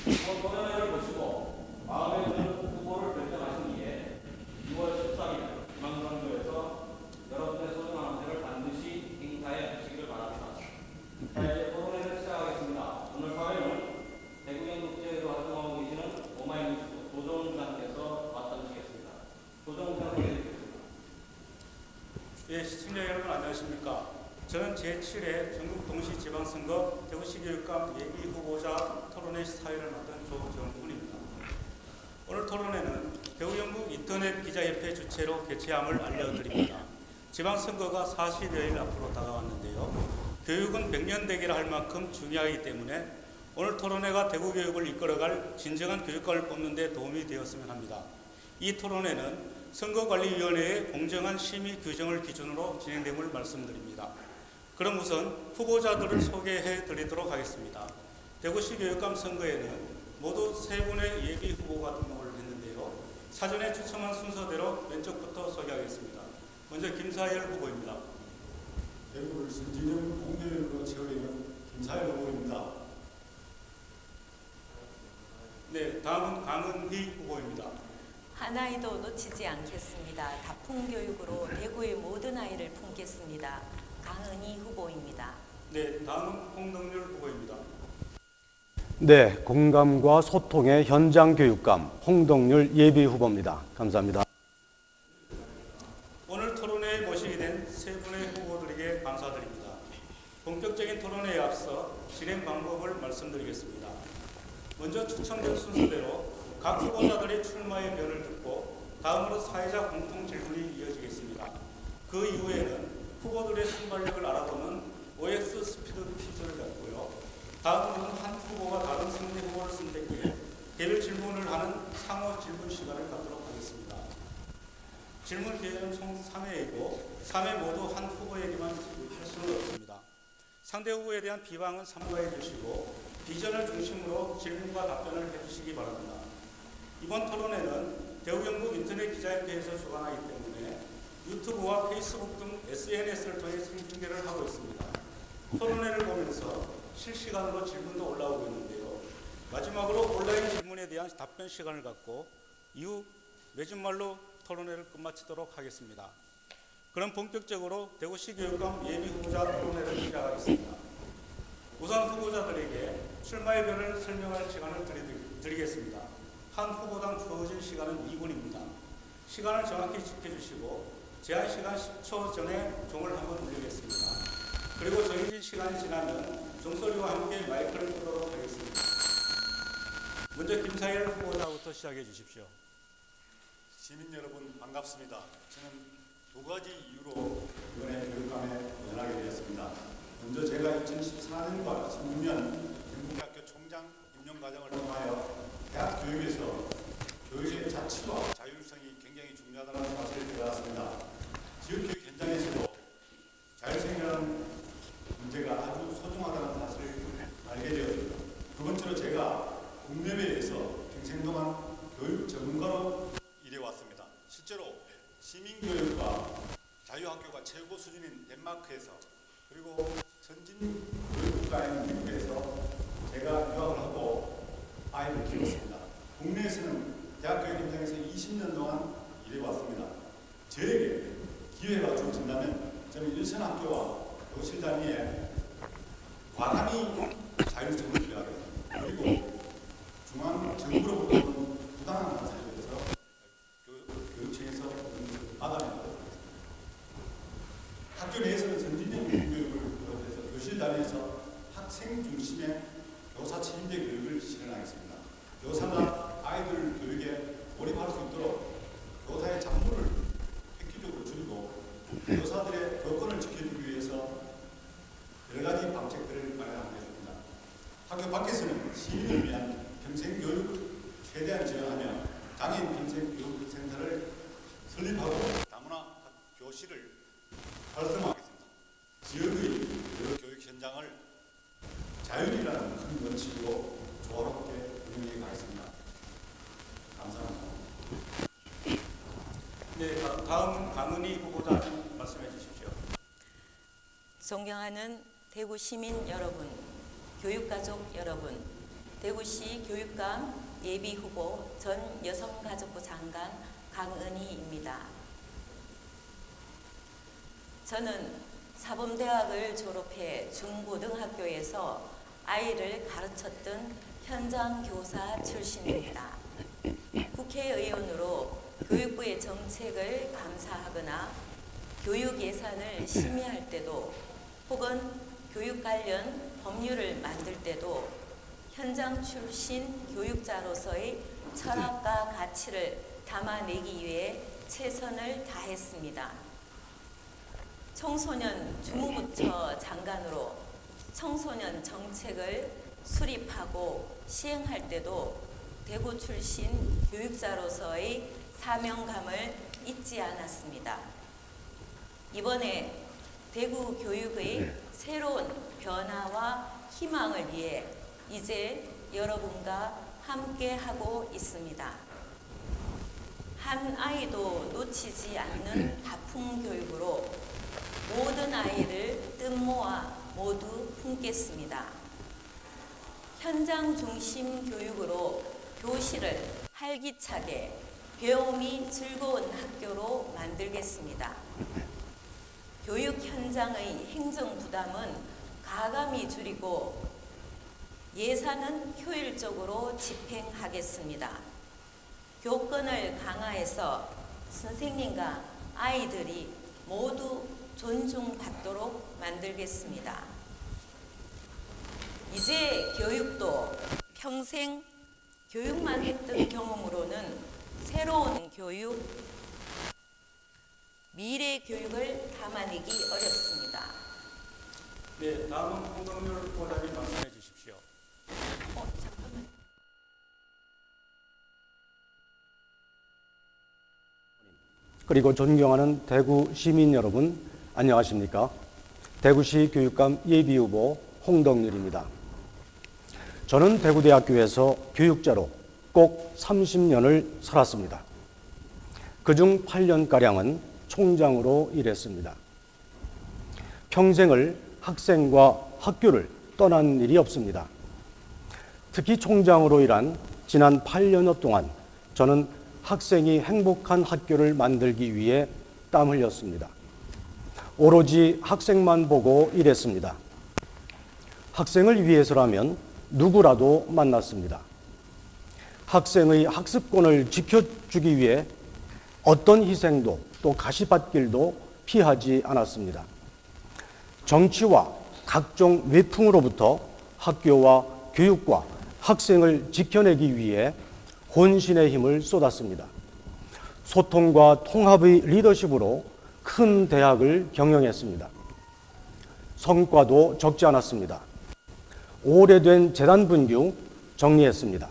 이번 토론회를 보시고 마음에 드는 후보를 결정하신 뒤에 6월 14일 중앙선거에서 여러분의 소중한 한표를 반드시 행사해 주시길 바랍니다. 자, 이제 토론회를 시작하겠습니다. 오늘 사회는 대구경북지회로 활동하고 계시는 오마이뉴스 조정훈 기자님께서 맡아주시겠습니다. 조정훈 기자님 드리겠습니다. 예, 시청자 여러분 안녕하십니까? 저는 제7회 전국 동시지방선거 대구시교육감 예비 후보자 토론회 사회를 맡은 조정훈입니다. 오늘 토론회는 대구경북 인터넷 기자협회 주최로 개최함을 알려드립니다. 지방선거가 40여일 앞으로 다가왔는데요. 교육은 100년 대계라 할 만큼 중요하기 때문에 오늘 토론회가 대구교육을 이끌어갈 진정한 교육감을 뽑는 데 도움이 되었으면 합니다. 이 토론회는 선거관리위원회의 공정한 심의 규정을 기준으로 진행됨을 말씀드립니다. 그럼 우선 후보자들을 소개해 드리도록 하겠습니다. 대구시 교육감 선거에는 모두 3분의 예비 후보가 등록을 했는데요. 사전에 추첨한 순서대로 왼쪽부터 소개하겠습니다. 먼저 김사열 후보입니다. 대구를 신진영 공교육으로 채우고 있는 김사열 후보입니다. 네, 다음은 강은희 후보입니다. 한 아이도 놓치지 않겠습니다. 다풍교육으로 대구의 모든 아이를 품겠습니다. 강은희 후보입니다. 네, 다음은 홍덕률 후보입니다. 네, 공감과 소통의 현장 교육감 홍덕률 예비 후보입니다. 감사합니다. 오늘 토론회에 모시게 된 3분의 후보들에게 감사드립니다. 본격적인 토론회에 앞서 진행 방법을 말씀드리겠습니다. 먼저 추첨된 순서대로 각 후보자들의 출마의 변을 듣고 다음으로 사회자 공통 질문이 이어지겠습니다. 그 이후에는 후보들의 순발력을 알아보는 OX 스피드 퀴즈를 갖고요. 다음으로는 한 후보가 다른 승리 후보를 선택해 개별 질문을 하는 상호 질문 시간을 갖도록 하겠습니다. 질문 기회는 총 3회이고 3회 모두 한 후보에게만 할 수는 없습니다. 상대 후보에 대한 비방은 삼가해 주시고 비전을 중심으로 질문과 답변을 해주시기 바랍니다. 이번 토론회는 대구경북 인터넷 기자협회에서 주관하기 때문에 유튜브와 페이스북 등 SNS를 통해 생중계를 하고 있습니다. 토론회를 보면서 실시간으로 질문도 올라오고 있는데요. 마지막으로 온라인 질문에 대한 답변 시간을 갖고 이후 매주말로 토론회를 끝마치도록 하겠습니다. 그럼 본격적으로 대구시 교육감 예비 후보자 토론회를 시작하겠습니다. 우선 후보자들에게 출마의 변을 설명할 시간을 드리겠습니다. 한 후보당 주어진 시간은 2분입니다. 시간을 정확히 지켜주시고 제한 시간 10초 전에 종을 한번 울리겠습니다. 그리고 정해진 시간이 지나면 종소리와 함께 마이크를 끄도록 하겠습니다. 먼저 김사열 후보자부터 시작해 주십시오. 시민 여러분 반갑습니다. 저는 2가지 이유로 이번에 교육감에 연락이 되었습니다. 먼저 제가 2014년과 16년 경북대학교 총장 임용 과정을 통하여 대학 교육에서 교육의 자치와 자율성이 굉장히 중요하다는 사실을 깨달았습니다. 지역교육 현장에서도 자율성이라는 문제가 아주 소중하다는 사실을 알게 되었습니다. 두 번째로 제가 국내외에서 평생 동안 교육 전문가로 일해왔습니다. 실제로 시민교육과 자유학교가 최고 수준인 덴마크에서 그리고 선진 교육국가인 미국에서 제가 유학을 하고 아이를 키웠습니다. 국내에서는 대학교육 현장에서 20년 동안 일해왔습니다. 저에게 기회가 주어진다면 저는 일선학교와 교실 단위에 과감히 자율성을 부여하겠습니다. 그리고 중앙 정부로부터 오는 부당한 관찰에 대해서 교육청에서 받아내도록 하겠습니다. 학교 내에서는 선진적 교육을 비롯해서 교실 단위에서 학생 중심의 교사 책임제 교육을 실현하겠습니다. 교사가 아이들 교육에 몰입할 수 있도록 교사의 잡무를 획기적으로 줄이고 교사들의 교권을 지켜주기 위해서 여러 가지 방책들을 마련하겠습니다. 학교 밖에서는 시민을 위한 평생교육을 최대한 지원하며 장애인 평생교육센터를 설립하고 다문화 교실을 활성화하겠습니다. 지역의 여러 교육 현장을 자율이라는 큰 원칙으로 조화롭게 운영해 가겠습니다. 감사합니다. 네, 다음은 강은희 후보자 말씀해 주십시오. 존경하는 대구 시민 여러분, 교육가족 여러분, 대구시 교육감 예비후보 전 여성가족부 장관 강은희입니다. 저는 사범대학을 졸업해 중고등학교에서 아이를 가르쳤던 현장 교사 출신입니다. 국회의원으로 교육부의 정책을 감사하거나 교육 예산을 심의할 때도 혹은 교육 관련 법률을 만들 때도 현장 출신 교육자로서의 철학과 가치를 담아내기 위해 최선을 다했습니다. 청소년 주무부처 장관으로 청소년 정책을 수립하고 시행할 때도 대구 출신 교육자로서의 사명감을 잊지 않았습니다. 이번에 대구 교육의 새로운 변화와 희망을 위해 이제 여러분과 함께하고 있습니다. 한 아이도 놓치지 않는 다풍교육으로 모든 아이를 뜻모아 모두 품겠습니다. 현장 중심 교육으로 교실을 활기차게 배움이 즐거운 학교로 만들겠습니다. 교육 현장의 행정 부담은 가감히 줄이고 예산은 효율적으로 집행하겠습니다. 교권을 강화해서 선생님과 아이들이 모두 존중받도록 만들겠습니다. 이제 교육도 평생 교육만 했던 경험으로는 새로운 교육, 미래 교육을 담아내기 어렵습니다. 네, 다음은 홍동률 후보자님 말씀해 주십시오. 잠깐만. 그리고 존경하는 대구 시민 여러분, 안녕하십니까? 대구시 교육감 예비후보 홍덕률입니다. 저는 대구대학교에서 교육자로 꼭 30년을 살았습니다. 그중 8년가량은 총장으로 일했습니다. 평생을 학생과 학교를 떠난 일이 없습니다. 특히 총장으로 일한 지난 8년여 동안 저는 학생이 행복한 학교를 만들기 위해 땀 흘렸습니다. 오로지 학생만 보고 일했습니다. 학생을 위해서라면 누구라도 만났습니다. 학생의 학습권을 지켜주기 위해 어떤 희생도 또 가시밭길도 피하지 않았습니다. 정치와 각종 외풍으로부터 학교와 교육과 학생을 지켜내기 위해 혼신의 힘을 쏟았습니다. 소통과 통합의 리더십으로 큰 대학을 경영했습니다. 성과도 적지 않았습니다. 오래된 재단 분규 정리했습니다.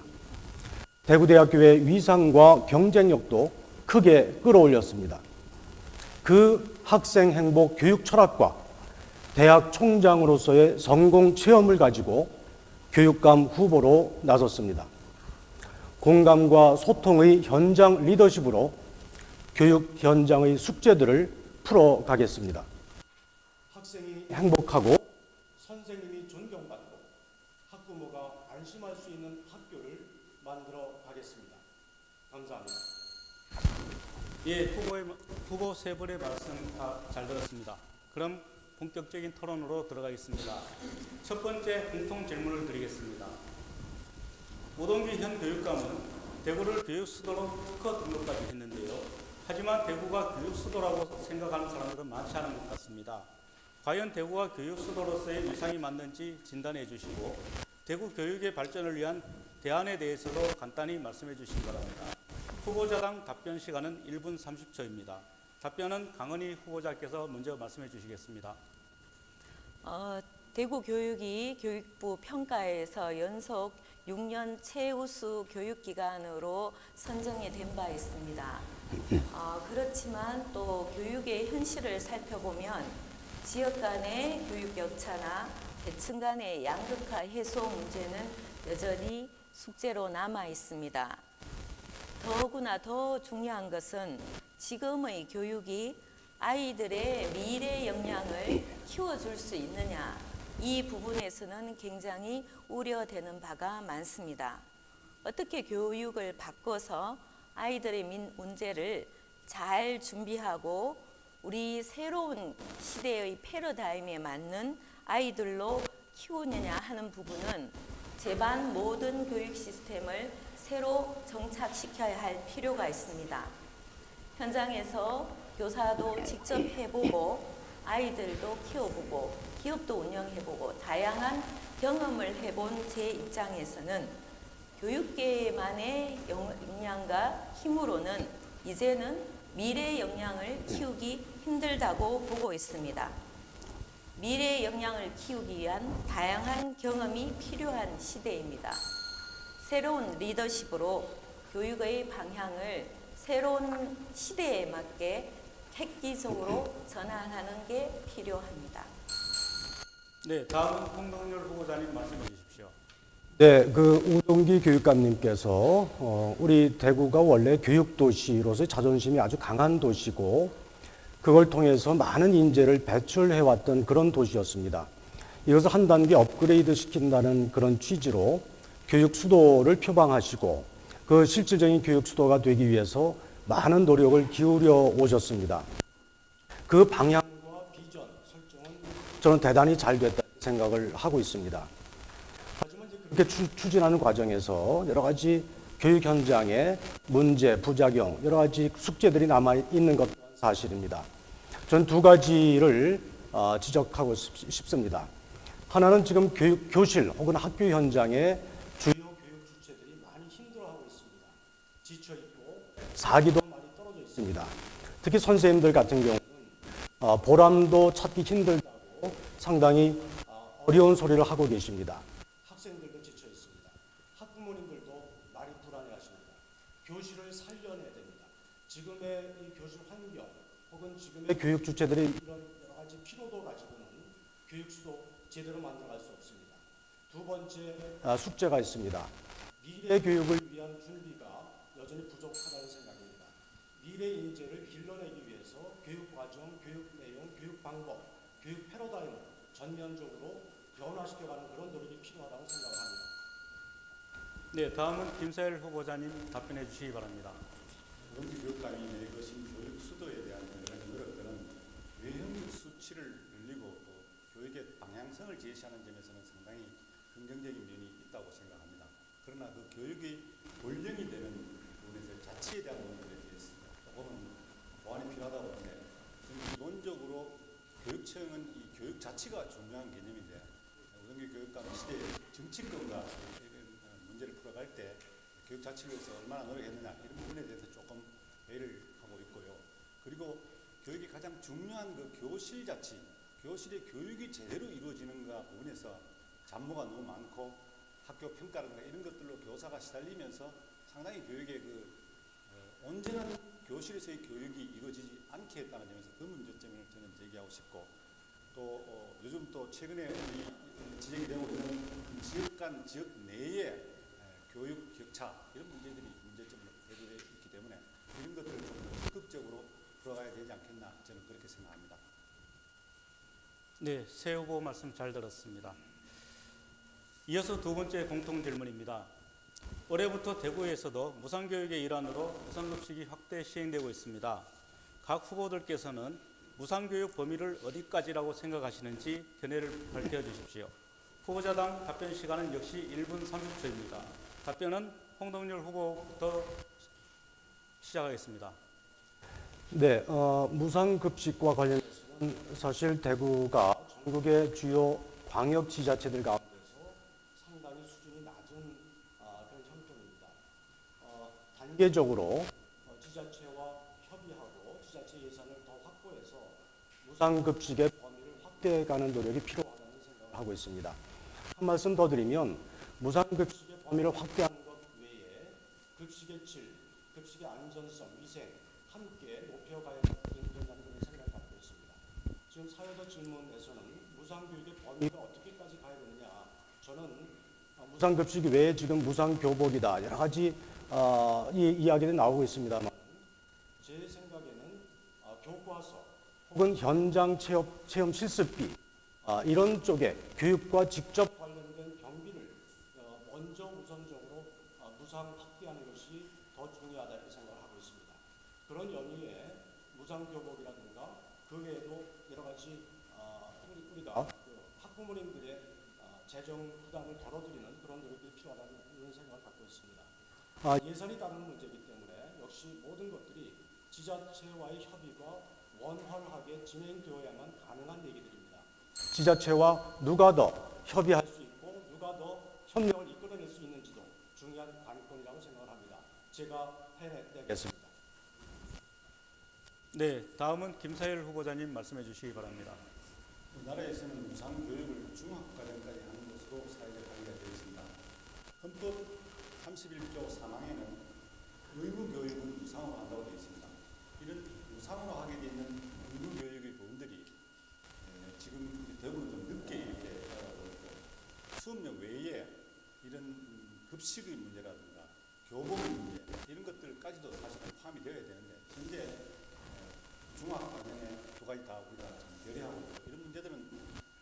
대구대학교의 위상과 경쟁력도 크게 끌어올렸습니다. 그 학생 행복 교육 철학과 대학 총장으로서의 성공 체험을 가지고 교육감 후보로 나섰습니다. 공감과 소통의 현장 리더십으로 교육 현장의 숙제들을 풀어가겠습니다. 학생이 행복하고 선생님이 존경받고 학부모가 안심할 수 있는 학교를 만들어 가겠습니다. 감사합니다. 예, 후보 세 분의 말씀 다 잘 들었습니다. 그럼 본격적인 토론으로 들어가겠습니다. 첫 번째 공통 질문을 드리겠습니다. 오동기 현 교육감은 대구를 교육 수도로 특허 등록까지 했는데요. 하지만 대구가 교육 수도라고 생각하는 사람들은 많지 않은 것 같습니다. 과연 대구가 교육 수도로서의 위상이 맞는지 진단해 주시고 대구 교육의 발전을 위한 대안에 대해서도 간단히 말씀해 주시기 바랍니다. 후보자당 답변 시간은 1분 30초입니다. 답변은 강은희 후보자께서 먼저 말씀해 주시겠습니다. 대구 교육이 교육부 평가에서 연속 6년 최우수 교육기관으로 선정이 된 바 있습니다. 그렇지만 또 교육의 현실을 살펴보면 지역 간의 교육 격차나 계층 간의 양극화 해소 문제는 여전히 숙제로 남아 있습니다. 더구나 더 중요한 것은 지금의 교육이 아이들의 미래 역량을 키워줄 수 있느냐, 이 부분에서는 굉장히 우려되는 바가 많습니다. 어떻게 교육을 바꿔서 아이들의 문제를 잘 준비하고 우리 새로운 시대의 패러다임에 맞는 아이들로 키우느냐 하는 부분은 제반 모든 교육 시스템을 새로 정착시켜야 할 필요가 있습니다. 현장에서 교사도 직접 해보고 아이들도 키워보고 기업도 운영해보고 다양한 경험을 해본 제 입장에서는 교육계만의 역량과 힘으로는 이제는 미래의 역량을 키우기 힘들다고 보고 있습니다. 미래의 역량을 키우기 위한 다양한 경험이 필요한 시대입니다. 새로운 리더십으로 교육의 방향을 새로운 시대에 맞게 획기적으로 전환하는 게 필요합니다. 네, 다음은 홍덕열 후보자님 말씀해 주십시오. 네, 우동기 교육감님께서 우리 대구가 원래 교육도시로서의 자존심이 아주 강한 도시고 그걸 통해서 많은 인재를 배출해왔던 그런 도시였습니다. 이것을 한 단계 업그레이드 시킨다는 그런 취지로 교육 수도를 표방하시고 그 실질적인 교육 수도가 되기 위해서 많은 노력을 기울여 오셨습니다. 그 방향과 비전 설정은 저는 대단히 잘 됐다 생각을 하고 있습니다. 하지만 이제 그렇게 추진하는 과정에서 여러 가지 교육 현장에 문제, 부작용, 여러 가지 숙제들이 남아 있는 것도 사실입니다. 전 두 가지를 지적하고 싶습니다. 하나는 지금 교실 혹은 학교 현장에 주요 교육 주체들이 많이 힘들어하고 있습니다. 지쳐 있고 사기도 많이 떨어져 있습니다. 특히 선생님들 같은 경우는 보람도 찾기 힘들다고 상당히 어려운 소리를 하고 계십니다. 학생들도 지쳐 있습니다. 학부모님들도 많이 불안해하십니다. 교실을 살려내야 됩니다. 지금의 이 교실 환경 혹은 지금의 교육 주체들이 이런 여러 가지 피로도 가지고는 교육 수도 제대로 만들어갈 수 없습니다. 두 번째 숙제가 있습니다. 미래 교육을 위한 준비가 여전히 부족하다는 생각입니다. 미래 인재를 길러내기 위해서 교육 과정, 교육 내용, 교육 방법, 교육 패러다임을 전면적으로 변화시켜가는 그런 노력이 필요하다고 생각합니다. 네, 다음은 김사일 후보자님 답변해 주시기 바랍니다. 우동기 교육감이 내것인 교육 수도에 대한 이런 노력들은 외형 수치를 늘리고 또 교육의 방향성을 제시하는 점에서는 상당히 긍정적인 면이 있다고 생각합니다. 그러나 그 교육이 원령이 되는 부분에서 자치에 대한 부분들에 대해서 조금은 보완이 필요하다고 보는데 기본적으로 교육청은 이 교육 자치가 중요한 개념인데 우동기 교육감 시대의 정치권과 문제를 풀어갈 때 교육 자치를 위해서 얼마나 노력했느냐 이런 부분에 대해서 조금 회의를 하고 있고요. 그리고 교육이 가장 중요한 그 교실 자치, 교실의 교육이 제대로 이루어지는가 부분에서 잡무가 너무 많고 학교 평가라든가 이런 것들로 교사가 시달리면서 상당히 교육의 온전한 교실에서의 교육이 이루어지지 않게 했다는 점에서 그 문제점을 저는 제기하고 싶고 또 요즘 또 최근에 지적이 되고 있는 지역 간 지역 내의 교육 격차 이런 문제점을 대두되어 있기 때문에 이런 것들을 좀 적극적으로 풀어가야 되지 않겠나 저는 그렇게 생각합니다. 네, 새 후보 말씀 잘 들었습니다. 이어서 두 번째 공통 질문입니다. 올해부터 대구에서도 무상교육의 일환으로 무상급식이 확대 시행되고 있습니다. 각 후보들께서는 무상교육 범위를 어디까지라고 생각하시는지 견해를 밝혀 주십시오. 후보자당 답변 시간은 역시 1분 30초입니다. 답변은 홍덕열 후보부터 시작하겠습니다. 네, 무상급식과 관련해서는 사실 대구가 전국의 주요 광역지자체들 가운데서 상당히 수준이 낮은 그런 형편입니다. 단계적으로 지자체와 협의하고 지자체 예산을 더 확보해서 무상급식의 범위를 확대해가는 노력이 필요하다는 생각을 하고 있습니다. 한 말씀 더 드리면 무상급식의 범위를 확대하는 것 외에 급식의 질, 급식의 안전성, 위생 함께 높여가야 된다는 그런 생각을 갖고 있습니다. 지금 사회적 질문에서는 무상교육의 범위가 어떻게까지 가야 되느냐. 저는 무상급식 외에 지금 무상교복이다. 여러 가지 이야기들이 나오고 있습니다만 제 생각에는 교과서 혹은 현장 체험 실습비 이런 쪽에 교육과 직접 관련된 경비를 먼저 우선적으로 무상 확대하는 것이 더 중요하다 이렇게 생각을 하고 있습니다. 그런 연유에 무상교복이라든가 그 외에도 여러 가지 우리가 학부모님들의 재정 부담을 덜어드리는 그런 노력이 필요하다는 이런 생각을 갖고 있습니다. 예산이 따르는 문제이기 때문에 역시 모든 것들이 지자체와의 협의가 원활하게 진행되어야만 가능한 얘기들입니다. 지자체와 누가 더 협의할 수 있고 누가 더 협력을 이끌어낼 수 있는지도 중요한 관건이라고 생각을 합니다. 제가 해내겠습니다. 네, 다음은 김사일 후보자님 말씀해 주시기 바랍니다. 우리나라에서는 무상교육을 중학과정까지 하는 것으로 사회적 합의가 되어 있습니다. 헌법 31조 3항에는 의무교육은 무상으로 한다고 되어 있습니다. 이런 무상으로 하게 되어 있는 의무교육의 부분들이 지금 대부분 좀 늦게 이렇게 하고 있고 수업료 외에 이런 급식의 문제라든가 교복의 문제 이런 것들까지도 사실은 포함이 되어야 되는데 현재 중학과정에 두 가지 다 우리가 결의하고 있고 이런 문제들은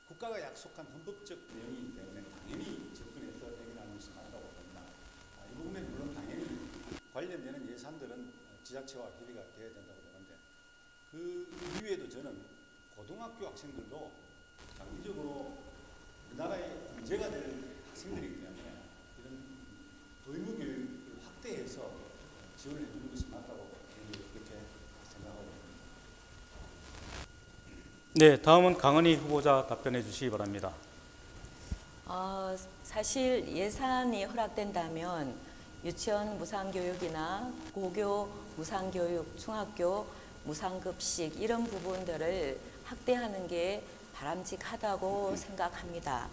국가가 약속한 헌법적 내용이기 때문에 당연히 접근해서 해결하는 것이 맞다고 봅니다. 이 부분에 물론 당연히 관련되는 예산들은 지자체와 협의가 되어야 된다고 보는데 그 이외에도 저는 고등학교 학생들도 장기적으로 우리나라의 문제가 될 학생들이기 때문에 이런 의무교육을 확대해서 지원을 해주는 것이 맞다고 그렇게 생각하고 있습니다. 네, 다음은 강은희 후보자 답변해 주시기 바랍니다. 사실 예산이 허락된다면 유치원 무상교육이나 고교 무상교육, 중학교 무상급식 이런 부분들을 확대하는 게 바람직하다고 생각합니다.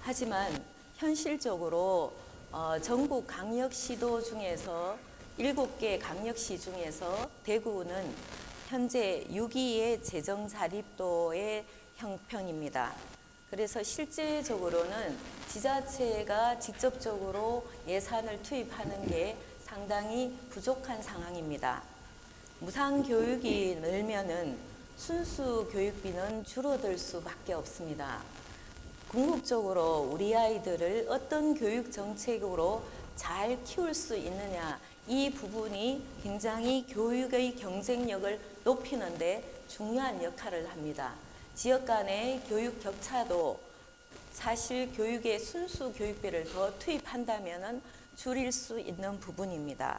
하지만 현실적으로 전국 강력시도 중에서 7개 강력시 중에서 대구는 현재 6위의 재정 자립도의 형편입니다. 그래서 실제적으로는 지자체가 직접적으로 예산을 투입하는 게 상당히 부족한 상황입니다. 무상교육이 늘면은 순수 교육비는 줄어들 수밖에 없습니다. 궁극적으로 우리 아이들을 어떤 교육 정책으로 잘 키울 수 있느냐 이 부분이 굉장히 교육의 경쟁력을 높이는 데 중요한 역할을 합니다. 지역 간의 교육 격차도 사실 교육에 순수 교육비를 더 투입한다면 줄일 수 있는 부분입니다.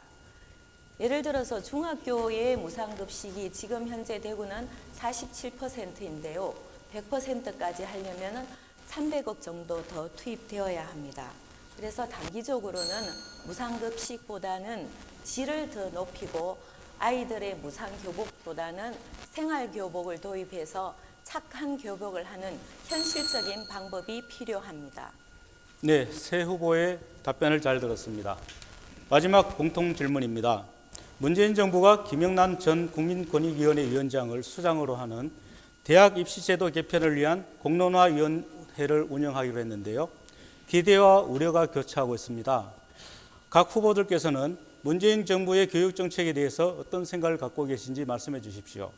예를 들어서 중학교의 무상급식이 지금 현재 대구는 47%인데요. 100%까지 하려면 300억 정도 더 투입되어야 합니다. 그래서 단기적으로는 무상급식보다는 질을 더 높이고 아이들의 무상교복보다는 생활교복을 도입해서 착한 교복을 하는 현실적인 방법이 필요합니다. 네, 새 후보의 답변을 잘 들었습니다. 마지막 공통 질문입니다. 문재인 정부가 김영란 전 국민권익위원회 위원장을 수장으로 하는 대학 입시제도 개편을 위한 공론화위원회를 운영하기로 했는데요. 기대와 우려가 교차하고 있습니다. 각 후보들께서는 문재인 정부의 교육정책에 대해서 어떤 생각을 갖고 계신지 말씀해 주십시오.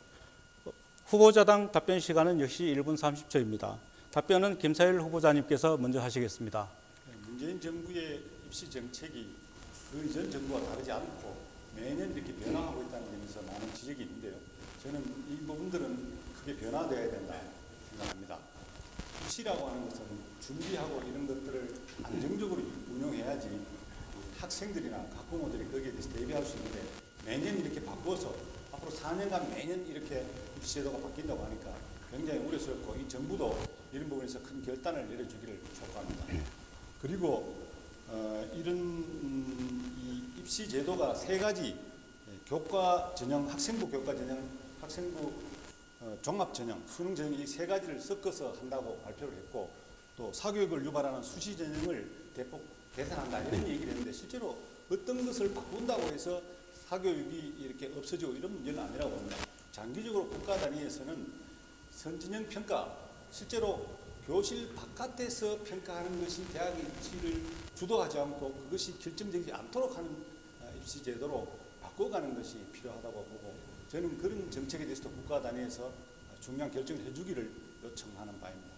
후보자당 답변 시간은 역시 1분 30초입니다. 답변은 김사일 후보자님께서 먼저 하시겠습니다. 문재인 정부의 입시 정책이 그 전 정부와 다르지 않고 매년 이렇게 변화하고 있다는 점에서 많은 지적이 있는데요. 저는 이 부분들은 크게 변화되어야 된다 생각합니다. 입시라고 하는 것은 준비하고 이런 것들을 안정적으로 운영해야지 학생들이나 학부모들이 거기에 대해서 대비할 수 있는데 매년 이렇게 바꿔서 앞으로 4년간 매년 이렇게 입시제도가 바뀐다고 하니까 굉장히 우려스럽고 이 정부도 이런 부분에서 큰 결단을 내려주기를 촉구합니다. 그리고 이런 이 입시제도가 세 가지 교과 전형, 학생부 교과 전형, 학생부 종합 전형, 수능 전형 이 세 가지를 섞어서 한다고 발표를 했고 또 사교육을 유발하는 수시 전형을 대폭 개선한다 이런 얘기를 했는데 실제로 어떤 것을 바꾼다고 해서 사교육이 이렇게 없어지고 이런 문제는 아니라고 봅니다. 장기적으로 국가 단위에서는 선진형 평가, 실제로 교실 바깥에서 평가하는 것이 대학 입시를 주도하지 않고 그것이 결정되지 않도록 하는 입시 제도로 바꿔가는 것이 필요하다고 보고 저는 그런 정책에 대해서도 국가 단위에서 중요한 결정을 해주기를 요청하는 바입니다.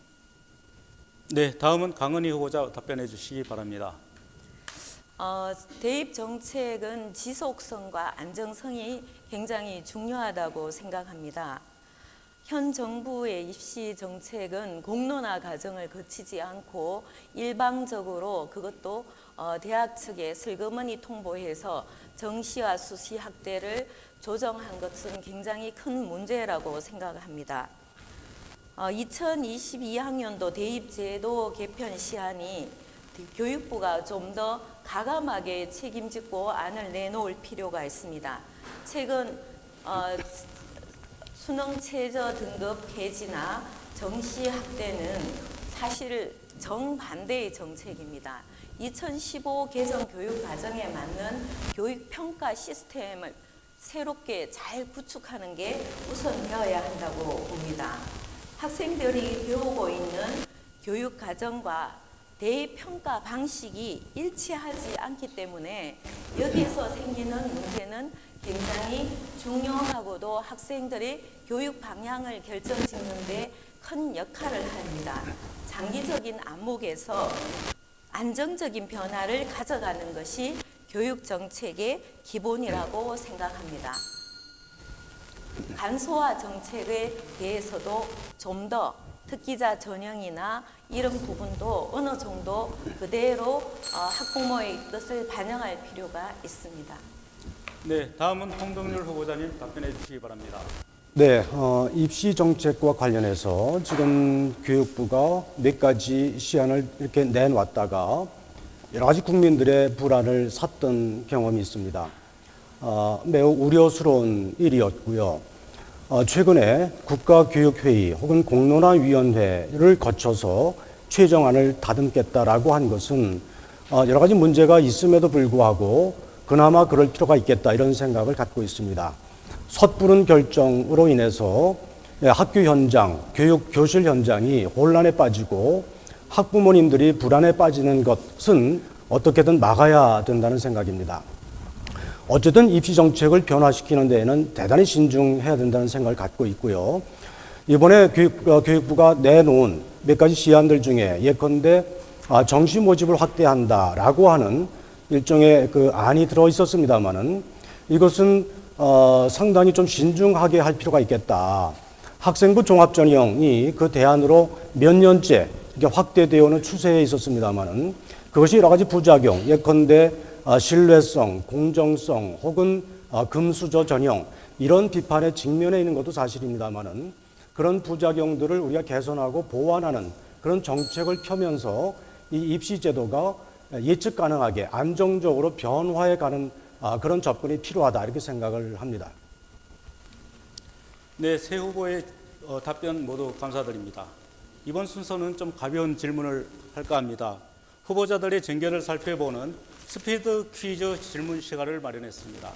네, 다음은 강은희 후보자 답변해 주시기 바랍니다. 대입 정책은 지속성과 안정성이 굉장히 중요하다고 생각합니다. 현 정부의 입시 정책은 공론화 과정을 거치지 않고 일방적으로 그것도 대학 측에 슬그머니 통보해서 정시와 수시 학대를 조정한 것은 굉장히 큰 문제라고 생각합니다. 2022학년도 대입제도 개편 시한이 교육부가 좀 더 가감하게 책임지고 안을 내놓을 필요가 있습니다. 최근 수능 최저 등급 폐지나 정시 학대는 사실 정반대의 정책입니다. 2015 개정 교육 과정에 맞는 교육 평가 시스템을 새롭게 잘 구축하는 게 우선되어야 한다고 봅니다. 학생들이 배우고 있는 교육 과정과 대평가 방식이 일치하지 않기 때문에 여기에서 생기는 문제는 굉장히 중요하고도 학생들의 교육 방향을 결정짓는 데 큰 역할을 합니다. 장기적인 안목에서 안정적인 변화를 가져가는 것이 교육 정책의 기본이라고 생각합니다. 간소화 정책에 대해서도 좀 더 특기자 전형이나 이런 부분도 어느 정도 그대로 학부모의 뜻을 반영할 필요가 있습니다. 네, 다음은 홍동률 후보자님 답변해 주시기 바랍니다. 네, 입시 정책과 관련해서 지금 교육부가 몇 가지 시안을 이렇게 내놨다가 여러 가지 국민들의 불안을 샀던 경험이 있습니다. 매우 우려스러운 일이었고요. 최근에 국가교육회의 혹은 공론화위원회를 거쳐서 최종안을 다듬겠다라고 한 것은 여러 가지 문제가 있음에도 불구하고 그나마 그럴 필요가 있겠다 이런 생각을 갖고 있습니다. 섣부른 결정으로 인해서 학교 현장, 교육 교실 현장이 혼란에 빠지고 학부모님들이 불안에 빠지는 것은 어떻게든 막아야 된다는 생각입니다. 어쨌든 입시 정책을 변화시키는 데에는 대단히 신중해야 된다는 생각을 갖고 있고요. 이번에 교육부가 내놓은 몇 가지 시안들 중에 예컨대 정시 모집을 확대한다라고 하는 일종의 그 안이 들어 있었습니다만은 이것은 상당히 좀 신중하게 할 필요가 있겠다. 학생부 종합전형이 그 대안으로 몇 년째 이렇게 확대되어 오는 추세에 있었습니다만은 그것이 여러 가지 부작용, 예컨대 신뢰성, 공정성 혹은 금수저 전형 이런 비판에 직면해 있는 것도 사실입니다만은 그런 부작용들을 우리가 개선하고 보완하는 그런 정책을 펴면서 이 입시 제도가 예측 가능하게 안정적으로 변화해 가는 그런 접근이 필요하다 이렇게 생각을 합니다. 네, 세 후보의 답변 모두 감사드립니다. 이번 순서는 좀 가벼운 질문을 할까 합니다. 후보자들의 전개를 살펴보는 스피드 퀴즈 질문 시간을 마련했습니다.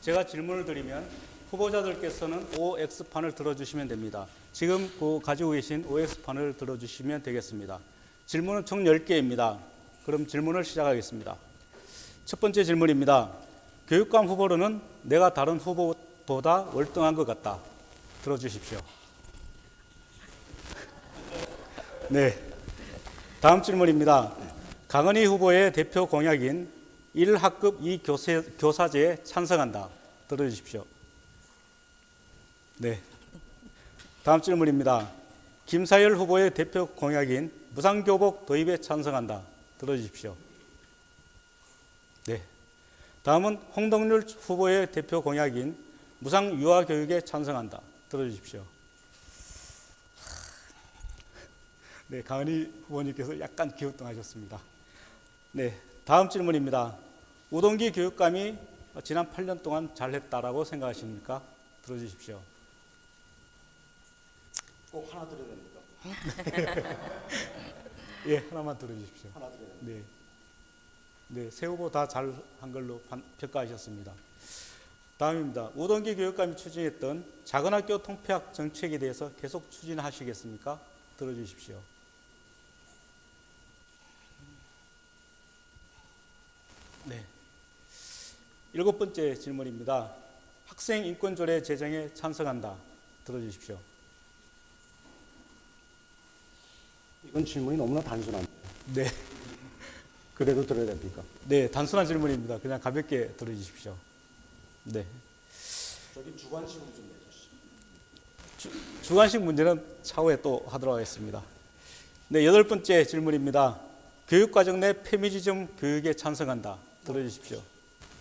제가 질문을 드리면 후보자들께서는 OX판을 들어주시면 됩니다. 지금 가지고 계신 OX판을 들어주시면 되겠습니다. 질문은 총 10개입니다. 그럼 질문을 시작하겠습니다. 첫 번째 질문입니다. 교육감 후보로는 내가 다른 후보보다 월등한 것 같다. 들어주십시오. 네. 다음 질문입니다. 강은희 후보의 대표 공약인 1학급 2교사제에 찬성한다. 들어주십시오. 네. 다음 질문입니다. 김사열 후보의 대표 공약인 무상교복 도입에 찬성한다. 들어주십시오. 네. 다음은 홍동률 후보의 대표 공약인 무상유아교육에 찬성한다. 들어주십시오. 네, 강은희 후보님께서 약간 기우뚱하셨습니다. 네, 다음 질문입니다. 우동기 교육감이 지난 8년 동안 잘했다라고 생각하십니까? 들어주십시오. 꼭 하나 드려야 됩니까? 예, 하나만 들어주십시오. 하나 드려야 됩니다. 네. 네, 세 후보 다 잘한 걸로 평가하셨습니다. 다음입니다. 우동기 교육감이 추진했던 작은 학교 통폐학 정책에 대해서 계속 추진하시겠습니까? 들어주십시오. 네. 7번째 질문입니다. 학생 인권조례 제정에 찬성한다. 들어주십시오. 이건 질문이 너무나 단순합니다. 네. 그래도 들어야 됩니까? 네, 단순한 질문입니다. 그냥 가볍게 들어주십시오. 네. 저기 주관식으로 좀 내주시죠. 주관식 문제는 차후에 또 하도록 하겠습니다. 네, 8번째 질문입니다. 교육과정 내 페미니즘 교육에 찬성한다. 들어주십시오.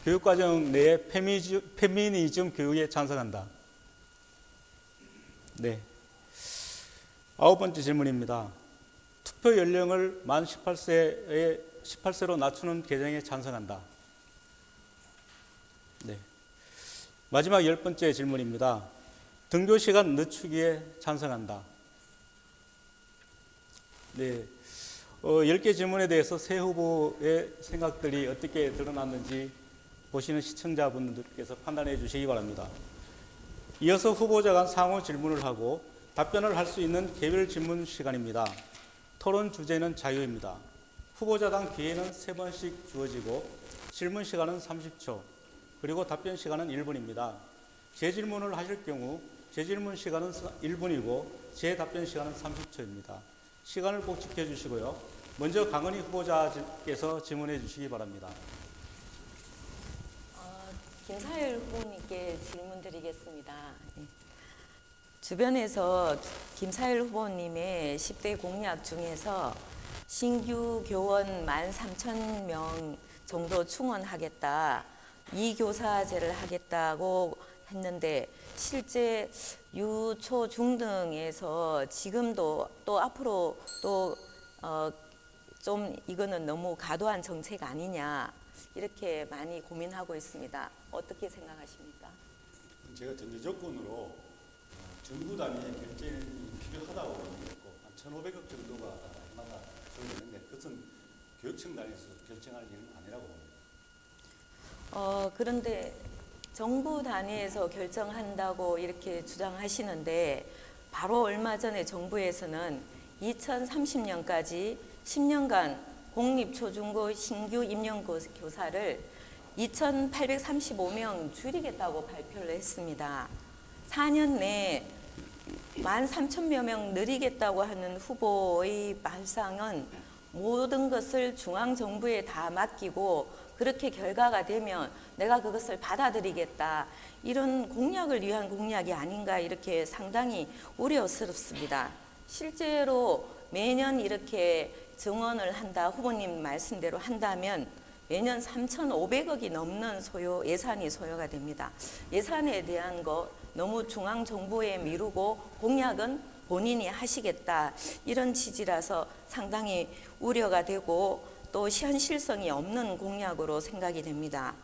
교육과정 내에 페미니즘 교육에 찬성한다. 네. 9번째 질문입니다. 투표 연령을 만 18세로 낮추는 개정에 찬성한다. 네. 마지막 10번째 질문입니다. 등교 시간 늦추기에 찬성한다. 네. 10개 질문에 대해서 세 후보의 생각들이 어떻게 드러났는지 보시는 시청자분들께서 판단해 주시기 바랍니다. 이어서 후보자 간 상호 질문을 하고 답변을 할 수 있는 개별 질문 시간입니다. 토론 주제는 자유입니다. 후보자당 기회는 3번씩 주어지고 질문 시간은 30초, 그리고 답변 시간은 1분입니다. 재질문을 하실 경우 재질문 시간은 1분이고 재답변 시간은 30초입니다. 시간을 꼭 지켜주시고요. 먼저 강은희 후보자께서 질문해 주시기 바랍니다. 김사일 후보님께 질문드리겠습니다. 주변에서 김사일 후보님의 10대 공약 중에서 신규 교원 13,000명 정도 충원하겠다, 2교사제를 하겠다고 했는데 실제 유초 중등에서 지금도 또 앞으로 또 좀 이거는 너무 과도한 정책 아니냐 이렇게 많이 고민하고 있습니다. 어떻게 생각하십니까? 제가 전제 조건으로 정부 단위의 결정이 필요하다고 보고 한 1,500억 정도가 해마다 소요되는데 그것은 교육청 단위에서 결정할 일은 아니라고 봅니다. 그런데 정부 단위에서 결정한다고 이렇게 주장하시는데 바로 얼마 전에 정부에서는 2030년까지 10년간 공립초중고 신규 임용 교사를 2,835명 줄이겠다고 발표를 했습니다. 4년 내에 13,000여 명 늘리겠다고 하는 후보의 발상은 모든 것을 중앙정부에 다 맡기고 그렇게 결과가 되면 내가 그것을 받아들이겠다, 이런 공약을 위한 공약이 아닌가 이렇게 상당히 우려스럽습니다. 실제로 매년 이렇게 증원을 한다, 후보님 말씀대로 한다면 매년 3,500억이 넘는 예산이 소요가 됩니다. 예산에 대한 거 너무 중앙정부에 미루고 공약은 본인이 하시겠다, 이런 취지라서 상당히 우려가 되고 또 현실성이 없는 공약으로 생각이 됩니다.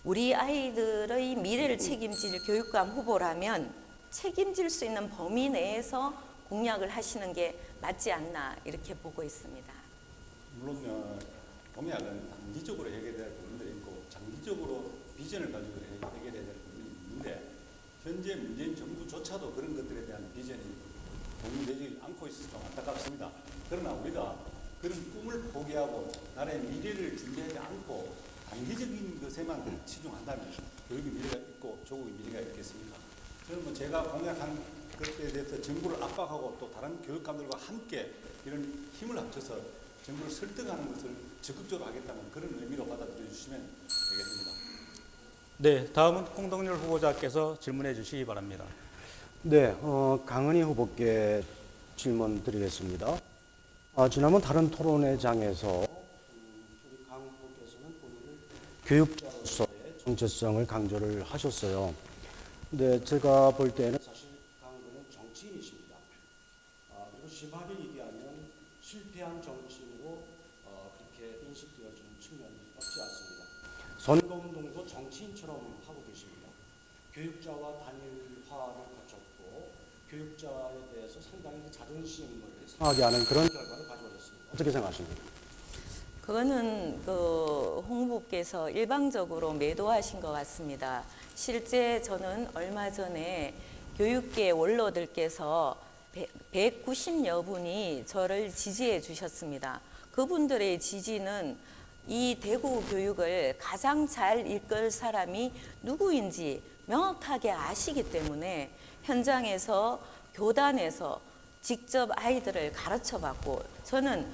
우리 아이들의 미래를 책임질 교육감 후보라면 책임질 수 있는 범위 내에서 공약을 하시는 게 맞지 않나 이렇게 보고 있습니다. 물론 공약은 단기적으로 해결해야 될 부분들이 있고 장기적으로 비전을 가지고 해결해야 될 부분이 있는데 현재 문재인 정부조차도 그런 것들에 대한 비전이 공유되지 않고 있어서 좀 안타깝습니다. 그러나 우리가 그런 꿈을 포기하고 나라의 미래를 준비하지 않고 단기적인 것에만 치중한다면 교육의 미래가 있고 조국의 미래가 있겠습니까? 저는 제가 공약한 것에 대해서 정부를 압박하고 또 다른 교육감들과 함께 이런 힘을 합쳐서 정부를 설득하는 것을 적극적으로 하겠다는 그런 의미로 받아들여 주시면 되겠습니다. 네, 다음은 홍덕열 후보자께서 질문해 주시기 바랍니다. 네, 강은희 후보께 질문 드리겠습니다. 지난번 다른 토론회장에서 우리 강 후보께서는 본인을 교육자로서의 정체성을 강조를 하셨어요. 근데 제가 볼 때는 사실 강 후보는 정치인이십니다. 그리고 심하게 얘기하면 실패한 정치인으로 그렇게 인식되어지는 측면이 없지 않습니다. 선거운동도 정치인처럼 하고 계십니다. 교육자와 단일화를 거쳤고 교육자에 대해서 상당히 자존심을 상하게 하는 그런 결과를 가져오셨습니다. 어떻게 생각하십니까? 그거는 홍 후보께서 일방적으로 매도하신 것 같습니다. 실제 저는 얼마 전에 교육계 원로들께서 190여 분이 저를 지지해 주셨습니다. 그분들의 지지는 이 대구 교육을 가장 잘 이끌 사람이 누구인지 명확하게 아시기 때문에 현장에서 교단에서 직접 아이들을 가르쳐 봤고 저는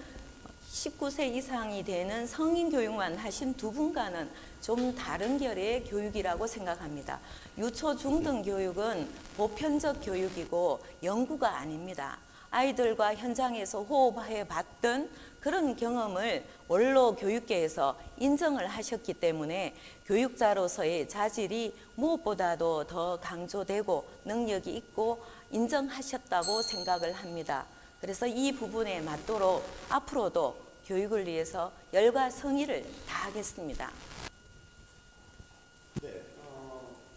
19세 이상이 되는 성인 교육만 하신 두 분과는 좀 다른 결의 교육이라고 생각합니다. 유초 중등 교육은 보편적 교육이고 연구가 아닙니다. 아이들과 현장에서 호흡해 봤던 그런 경험을 원로 교육계에서 인정을 하셨기 때문에 교육자로서의 자질이 무엇보다도 더 강조되고 능력이 있고 인정하셨다고 생각을 합니다. 그래서 이 부분에 맞도록 앞으로도 교육을 위해서 열과 성의를 다하겠습니다. 네,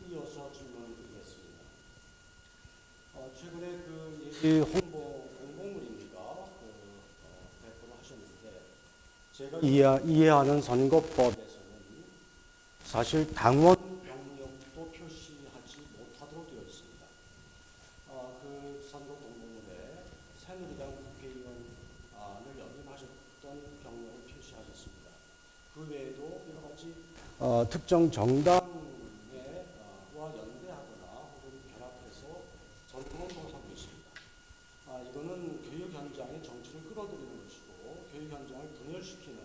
이어서 질문드리겠습니다. 최근에 이 홍보 공보물입니다. 배포를 하셨는데 제가 이해하는 선거법에서는 사실 당원 병력도 표시하지 못하도록 되어 있습니다. 그 선거 공보물에 새누리당 국회의원을 연임하셨던 경력을 표시하셨습니다. 그 외에도 여러 가지 특정 정당과 연대하거나 혹은 결합해서 선거운동을 하고 있습니다. 이거는 교육 현장의 정치를 끌어들이는 것이고 교육 현장을 분열시키는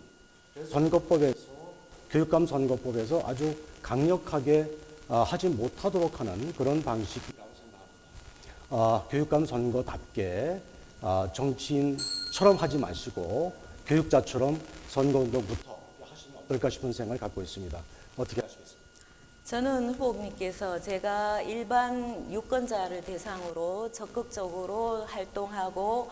선거법에서 교육감 선거법에서 아주 강력하게 하지 못하도록 하는 그런 방식이라고 생각합니다. 교육감 선거답게 정치인처럼 하지 마시고 교육자처럼 선거운동부터 하시면 어떨까 싶은 생각을 갖고 있습니다. 어떻게 하시겠습니까? 저는 후보님께서 제가 일반 유권자를 대상으로 적극적으로 활동하고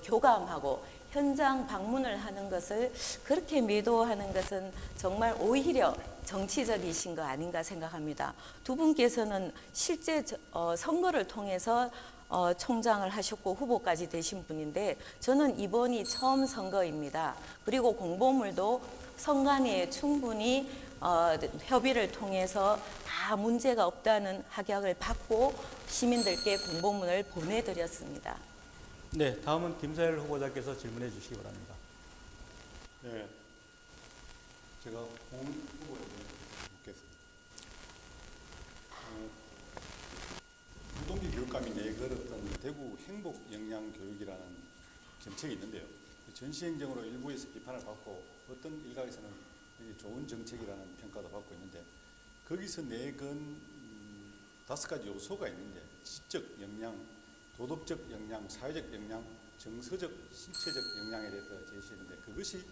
교감하고 현장 방문을 하는 것을 그렇게 매도하는 것은 정말 오히려 정치적이신 거 아닌가 생각합니다. 두 분께서는 실제 선거를 통해서 총장을 하셨고 후보까지 되신 분인데 저는 이번이 처음 선거입니다. 그리고 공보물도 선관위에 충분히 협의를 통해서 다 문제가 없다는 확약을 받고 시민들께 공보문을 보내드렸습니다. 네, 다음은 김사열 후보자께서 질문해 주시기 바랍니다. 네, 제가 홍 후보에게 묻겠습니다. 우동기 교육감이 내걸었던 대구 행복 영양 교육이라는 정책이 있는데요. 전시행정으로 일부에서 비판을 받고 어떤 일각에서는 좋은 정책이라는 평가도 받고 있는데 거기서 내건 5가지 요소가 있는데 지적 역량, 도덕적 역량, 사회적 역량, 정서적, 신체적 역량에 대해서 제시했는데 그것이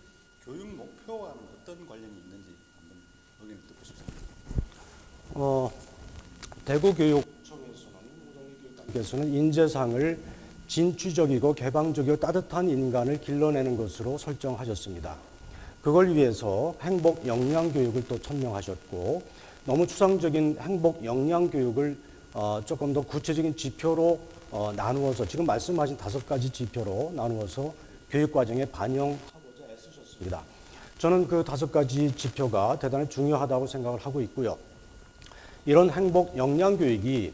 교육 목표와는 어떤 관련이 있는지 한번 의견을 듣고 싶습니다. 대구교육청에서는 우동희 교육감께서는 인재상을 진취적이고 개방적이고 따뜻한 인간을 길러내는 것으로 설정하셨습니다. 그걸 위해서 행복 역량 교육을 또 천명하셨고 너무 추상적인 행복 역량 교육을 조금 더 구체적인 지표로 나누어서 지금 말씀하신 5가지 지표로 나누어서 교육 과정에 반영하고자 애쓰셨습니다. 저는 그 5가지 지표가 대단히 중요하다고 생각을 하고 있고요. 이런 행복 역량 교육이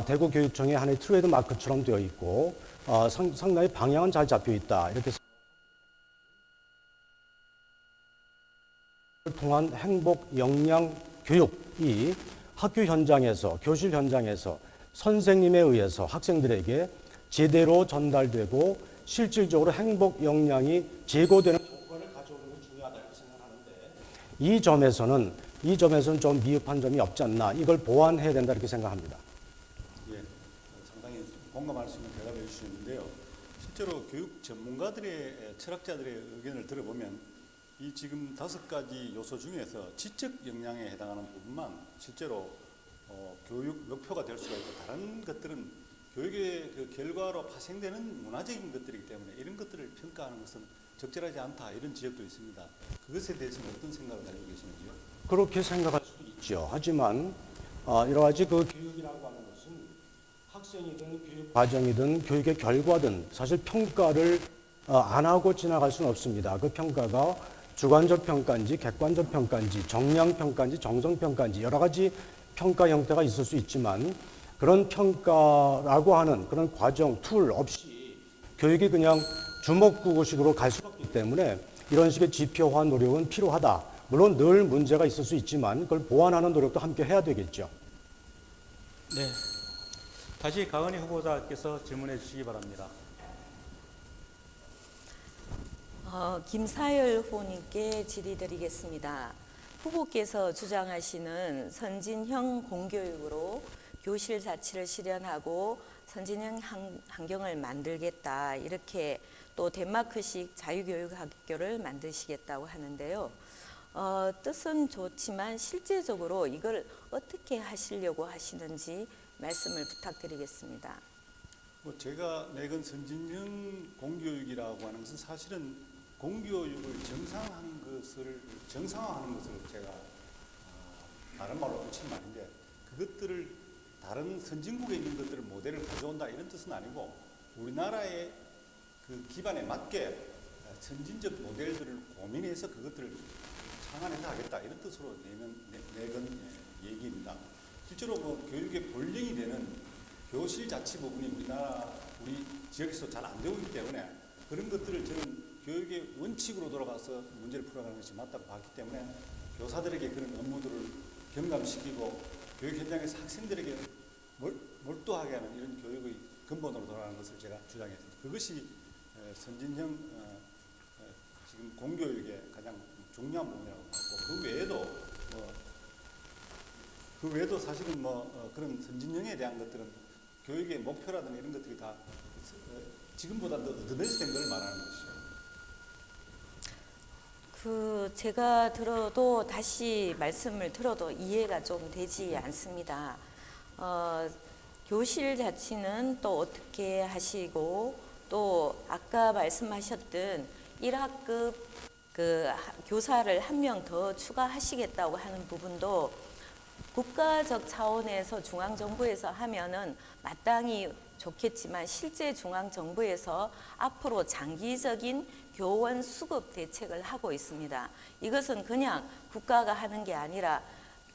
대구교육청의 하나의 트레이드 마크처럼 되어 있고 상당히 방향은 잘 잡혀 있다. 이렇게 통한 행복 역량 교육이 학교 현장에서 교실 현장에서 선생님에 의해서 학생들에게 제대로 전달되고 실질적으로 행복 역량이 제고되는 효과를 가져오는 게 중요하다 이렇게 생각하는데 이 점에서는 좀 미흡한 점이 없지 않나 이걸 보완해야 된다 이렇게 생각합니다. 예, 상당히 공감할 수 있는 대답을 해주시는데요. 실제로 교육 전문가들의 철학자들의 의견을 들어보면 이 지금 5가지 요소 중에서 지적 역량에 해당하는 부분만 실제로 교육 목표가 될 수가 있고 다른 것들은 교육의 그 결과로 파생되는 문화적인 것들이기 때문에 이런 것들을 평가하는 것은 적절하지 않다 이런 지적도 있습니다. 그것에 대해서는 어떤 생각을 가지고 계시는지요? 그렇게 생각할 수도 있죠. 하지만 여러 가지 그 교육이라고 하는 것은 학생이든 교육 과정이든 교육의 결과든 사실 평가를 안 하고 지나갈 수는 없습니다. 그 평가가 주관적 평가인지 객관적 평가인지 정량 평가인지 정성 평가인지 여러 가지 평가 형태가 있을 수 있지만 그런 평가라고 하는 그런 과정 툴 없이 교육이 그냥 주먹구구식으로 갈 수 없기 때문에 이런 식의 지표화 노력은 필요하다. 물론 늘 문제가 있을 수 있지만 그걸 보완하는 노력도 함께 해야 되겠죠. 네, 다시 가은희 후보자께서 질문해 주시기 바랍니다. 김사열 후보님께 질의드리겠습니다. 후보께서 주장하시는 선진형 공교육으로 교실 자치를 실현하고 선진형 환경을 만들겠다, 이렇게 또 덴마크식 자유교육학교를 만드시겠다고 하는데요. 뜻은 좋지만 실제적으로 이걸 어떻게 하시려고 하시는지 말씀을 부탁드리겠습니다. 뭐 제가 내건 선진형 공교육이라고 하는 것은 사실은 공교육을 정상화하는 것을 제가 다른 말로 붙인 말인데, 그것들을 다른 선진국에 있는 것들을 모델을 가져온다 이런 뜻은 아니고, 우리나라의 그 기반에 맞게 선진적 모델들을 고민해서 그것들을 창안해서 하겠다 이런 뜻으로 내건 얘기입니다. 실제로 뭐 교육의 본령이 되는 교실 자치 부분이 우리 지역에서 잘 안 되고 있기 때문에, 그런 것들을 저는 교육의 원칙으로 돌아가서 문제를 풀어가는 것이 맞다고 봤기 때문에, 교사들에게 그런 업무들을 경감시키고 교육 현장에서 학생들에게 몰두하게 하는 이런 교육의 근본으로 돌아가는 것을 제가 주장했습니다. 그것이 선진형 지금 공교육의 가장 중요한 부분이라고 봤고, 그 외에도 사실은 그런 선진형에 대한 것들은 교육의 목표라든가 이런 것들이 다 지금보다 더 어드밴스된 걸 말하는 것이죠. 제가 들어도 다시 말씀을 들어도 이해가 좀 되지 않습니다. 교실 자치는 또 어떻게 하시고, 또 아까 말씀하셨던 1학급 그 교사를 한 명 더 추가하시겠다고 하는 부분도 국가적 차원에서 중앙정부에서 하면은 마땅히 좋겠지만, 실제 중앙정부에서 앞으로 장기적인 교원 수급 대책을 하고 있습니다. 이것은 그냥 국가가 하는 게 아니라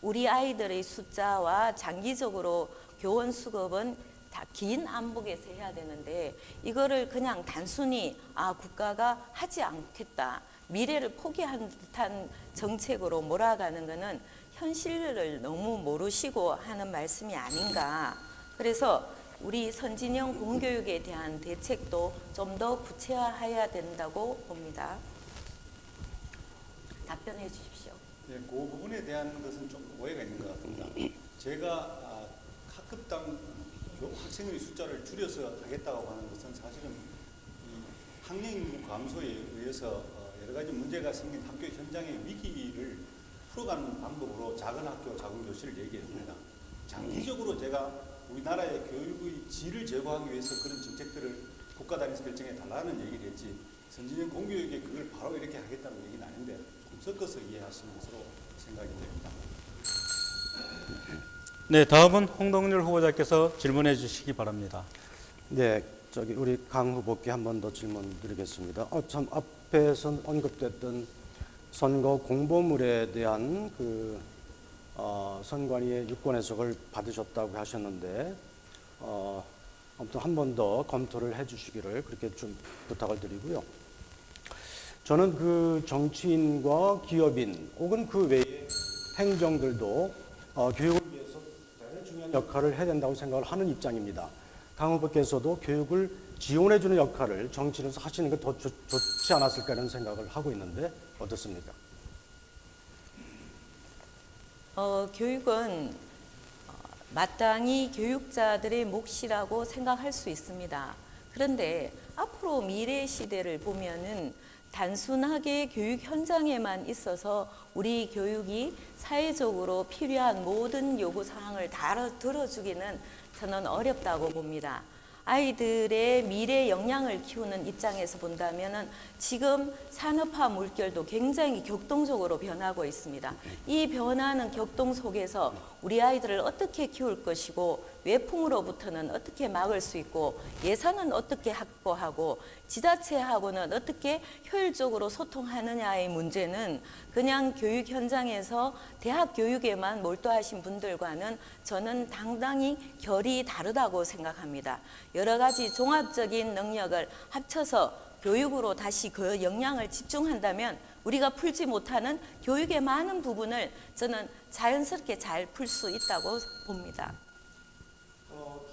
우리 아이들의 숫자와 장기적으로 교원 수급은 다 긴 안목에서 해야 되는데, 이거를 그냥 단순히 국가가 하지 않겠다, 미래를 포기한 듯한 정책으로 몰아가는 것은 현실을 너무 모르시고 하는 말씀이 아닌가. 그래서 우리 선진형 공교육에 대한 대책도 좀 더 구체화해야 된다고 봅니다. 답변해 주십시오. 네, 그 부분에 대한 것은 좀 오해가 있는 것 같습니다. 제가 학급당 학생의 숫자를 줄여서 하겠다고 하는 것은 사실은 이 학령 인구 감소에 의해서 여러 가지 문제가 생긴 학교 현장의 위기를 풀어가는 방법으로 작은 학교, 작은 교실을 얘기했습니다. 장기적으로 제가 우리나라의 교육의 질을 제고하기 위해서 그런 정책들을 국가 단위에서 결정해 달라는 얘기를 했지, 선진형 공교육에 그걸 바로 이렇게 하겠다는 얘기는 아닌데, 좀 섞어서 이해하시는 것으로 생각이 됩니다. 네, 다음은 홍동률 후보자께서 질문해 주시기 바랍니다. 네, 우리 강 후보께 한 번 더 질문 드리겠습니다. 참 앞에서 언급됐던 선거 공보물에 대한 선관위의 유권 해석을 받으셨다고 하셨는데, 아무튼 한 번 더 검토를 해주시기를 그렇게 좀 부탁을 드리고요. 저는 그 정치인과 기업인 혹은 그 외의 행정들도 교육을 위해서 대단히 중요한 역할을 해야 된다고 생각을 하는 입장입니다. 강 후보께서도 교육을 지원해주는 역할을 정치인에서 하시는 게 더 좋지 않았을까 이런 생각을 하고 있는데 어떻습니까? 교육은 마땅히 교육자들의 몫이라고 생각할 수 있습니다. 그런데 앞으로 미래 시대를 보면은 단순하게 교육 현장에만 있어서 우리 교육이 사회적으로 필요한 모든 요구 사항을 다 들어주기는 저는 어렵다고 봅니다. 아이들의 미래 역량을 키우는 입장에서 본다면은 지금 산업화 물결도 굉장히 격동적으로 변하고 있습니다. 이 변하는 격동 속에서 우리 아이들을 어떻게 키울 것이고, 외풍으로부터는 어떻게 막을 수 있고, 예산은 어떻게 확보하고, 지자체하고는 어떻게 효율적으로 소통하느냐의 문제는 그냥 교육 현장에서 대학 교육에만 몰두하신 분들과는 저는 상당히 결이 다르다고 생각합니다. 여러 가지 종합적인 능력을 합쳐서 교육으로 다시 그 역량을 집중한다면 우리가 풀지 못하는 교육의 많은 부분을 저는 자연스럽게 잘 풀 수 있다고 봅니다.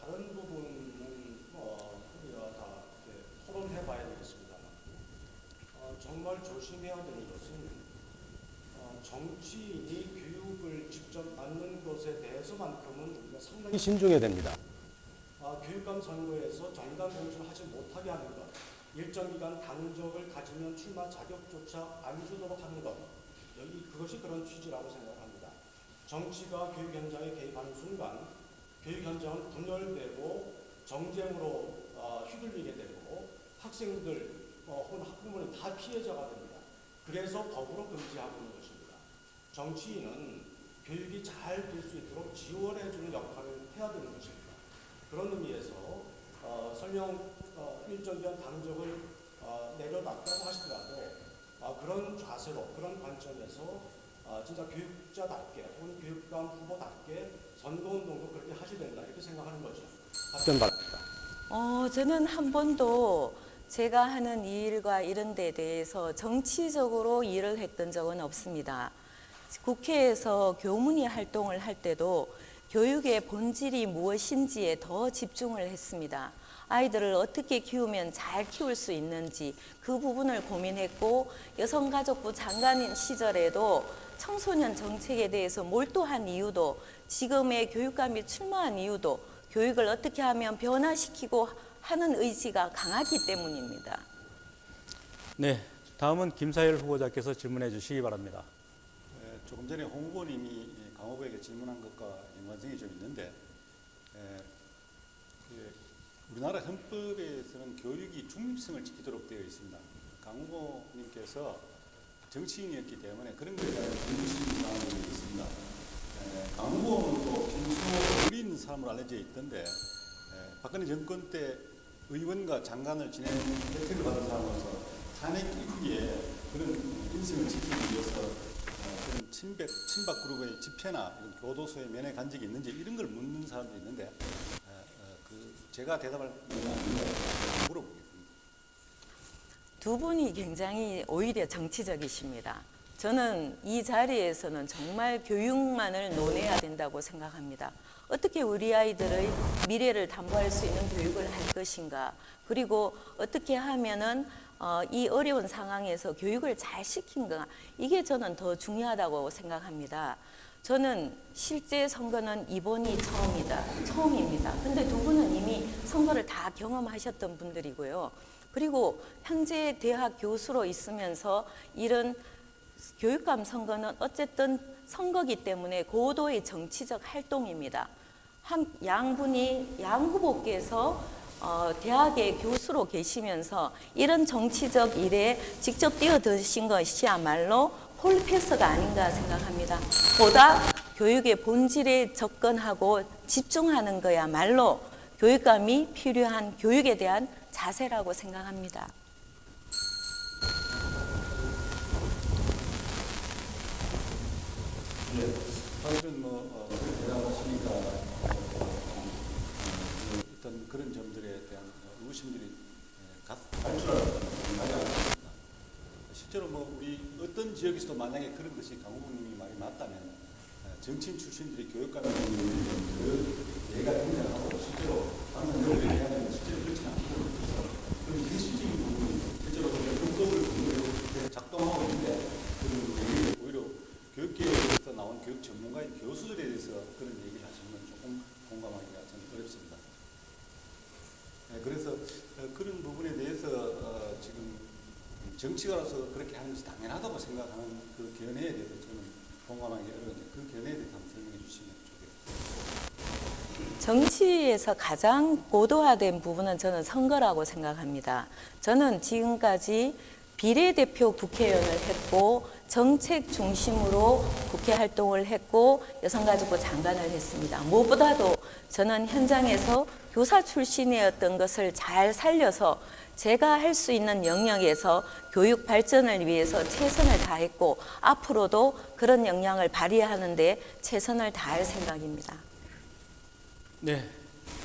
다른 부분은 우리가 다 토론해봐야 되겠습니다만, 정말 정말 조심해야 되는 것은 정치인이 교육을 직접 맡는 것에 대해서만큼은 우리가 상당히 신중해야 됩니다. 교육감 선거에서 정당 공천을 하지 못하게 하는 것, 일정 기간 당적을 가지면 출마 자격조차 안 주도록 하는 것, 그것이 그런 취지라고 생각합니다. 정치가 교육 현장에 개입하는 순간 교육 현장은 분열되고 정쟁으로 휘둘리게 되고 학생들 혹은 학부모는 다 피해자가 됩니다. 그래서 법으로 금지하고 있는 것입니다. 정치인은 교육이 잘 될 수 있도록 지원해 주는 역할을 해야 되는 것입니다. 그런 의미에서 설령 일정 기간 당적을 내려놨다고 하시더라도 그런 자세로, 그런 관점에서 진짜 교육자답게 혹은 교육감 후보답게 선거운동도 그렇게 하셔야 된다 이렇게 생각하는 거죠. 답변 바랍니다. 저는 한 번도 제가 하는 일과 이런 데 대해서 정치적으로 일을 했던 적은 없습니다. 국회에서 교문위 활동을 할 때도 교육의 본질이 무엇인지에 더 집중을 했습니다. 아이들을 어떻게 키우면 잘 키울 수 있는지 그 부분을 고민했고, 여성가족부 장관인 시절에도 청소년 정책에 대해서 몰두한 이유도, 지금의 교육감이 출마한 이유도 교육을 어떻게 하면 변화시키고 하는 의지가 강하기 때문입니다. 네, 다음은 김사열 후보자께서 질문해 주시기 바랍니다. 조금 전에 홍 후보님이 강 후보에게 질문한 것과 연관성이 좀 있는데, 우리나라 헌법에서는 교육이 중립성을 지키도록 되어 있습니다. 강 후보님께서 정치인이었기 때문에 그런 것에 대한 중립성이 있습니다. 강 후보는 또 평소 어린 사람으로 알려져 있던데, 박근혜 정권 때 의원과 장관을 지낸 혜택을 받은 사람으로서 탄핵 이후에 그런 인성을 지키기 위해서 그런 친박 그룹의 집회나 이런 교도소에 면회 간 적이 있는지 이런 걸 묻는 사람도 있는데, 제가 대답할 건 아닌데 물어보겠습니다. 두 분이 굉장히 오히려 정치적이십니다. 저는 이 자리에서는 정말 교육만을 논해야 된다고 생각합니다. 어떻게 우리 아이들의 미래를 담보할 수 있는 교육을 할 것인가, 그리고 어떻게 하면은 이 어려운 상황에서 교육을 잘 시킨가, 이게 저는 더 중요하다고 생각합니다. 저는 실제 선거는 이번이 처음입니다. 근데 두 분은 이미 선거를 다 경험하셨던 분들이고요. 그리고 현재 대학 교수로 있으면서 이런 교육감 선거는 어쨌든 선거기 때문에 고도의 정치적 활동입니다. 양 후보께서 대학의 교수로 계시면서 이런 정치적 일에 직접 뛰어드신 것이야말로 폴패스가 아닌가 생각합니다. 보다 교육의 본질에 접근하고 집중하는 거야말로 교육감이 필요한 교육에 대한 자세라고 생각합니다. 사실은 그렇게 대답하시니까 어떤 그런 점들에 대한 의구심들이 갈 줄 알았습니다. 실제로 우리 어떤 지역에서도 만약에 그런 것이 강 후보님이 말이 맞다면 정치인 출신들이 교육감이 그 예가 등장하고 실제로 방금 그걸 얘기하는 실제로 그렇지 않고 그런 현실적인 부분이 실제로 헌법을 작동하고 있는데 오히려 교육계에서 나온 교육 전문가인 교수들에 대해서 그런 얘기를 하시는 건 조금 공감하기가 좀 어렵습니다. 그래서 그런 부분에 대해서 지금 정치가로서 그렇게 하는 것이 당연하다고 생각하는 그 견해에 대해서 저는 공감하기 어려운데 그 견해에 대해서 한번 설명해 주시면 좋겠습니다. 정치에서 가장 고도화된 부분은 저는 선거라고 생각합니다. 저는 지금까지 비례대표 국회의원을 했고 정책 중심으로 국회 활동을 했고 여성가족부 장관을 했습니다. 무엇보다도 저는 현장에서 교사 출신이었던 것을 잘 살려서 제가 할 수 있는 영역에서 교육 발전을 위해서 최선을 다했고 앞으로도 그런 역량을 발휘하는 데 최선을 다할 생각입니다. 네,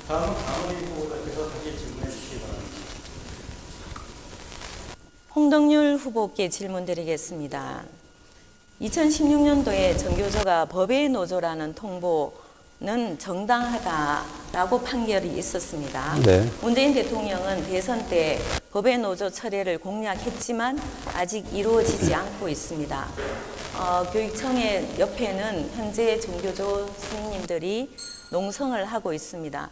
다음은 강원희 후보자께서 다시 질문해 주시기 바랍니다. 홍덕률 후보께 질문드리겠습니다. 2016년도에 전교조가 법의 노조라는 통보 정당하다라고 판결이 있었습니다. 네. 문재인 대통령은 대선 때 법의 노조 철회를 공약했지만 아직 이루어지지 않고 있습니다. 교육청의 옆에는 현재 정교조 스님들이 농성을 하고 있습니다.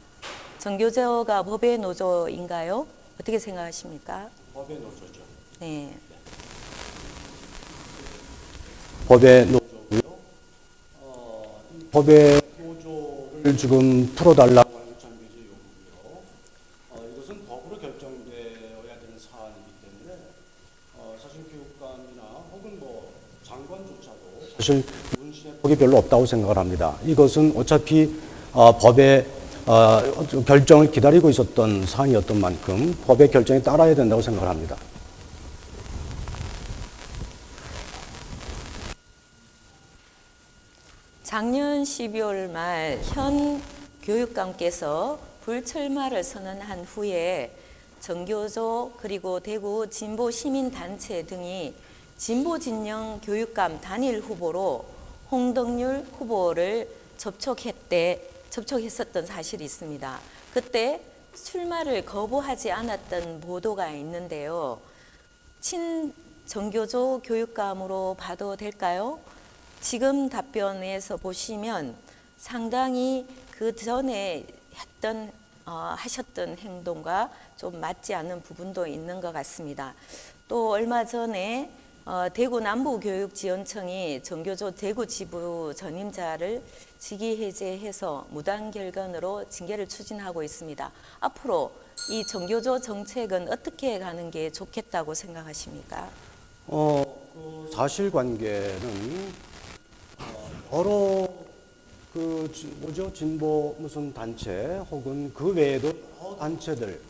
정교조가 법의 노조인가요? 어떻게 생각하십니까? 법의 노조죠. 네. 법의 노조고요. 법의 노조를 지금 풀어달라고 하는 전교조 요구고요. 이것은 법으로 결정되어야 되는 사안이기 때문에 사실 교육감이나 혹은 뭐 장관조차도 사실 문신의 폭이 별로 없다고 생각을 합니다. 이것은 어차피 법의 결정을 기다리고 있었던 사안이었던 만큼 법의 결정에 따라야 된다고 생각을 합니다. 작년 12월 말 현 교육감께서 불출마를 선언한 후에 정교조 그리고 대구 진보시민단체 등이 진보진영 교육감 단일 후보로 홍덕률 후보를 접촉했었던 사실이 있습니다. 그때 출마를 거부하지 않았던 보도가 있는데요. 친정교조 교육감으로 봐도 될까요? 지금 답변에서 보시면 상당히 그 전에 하셨던 행동과 좀 맞지 않는 부분도 있는 것 같습니다. 또 얼마 전에 대구 남부교육지원청이 정교조 대구 지부 전임자를 직위 해제해서 무단결근으로 징계를 추진하고 있습니다. 앞으로 이 정교조 정책은 어떻게 가는 게 좋겠다고 생각하십니까? 그 사실관계는 여러 진보 무슨 단체 혹은 그 외에도 여러 단체들,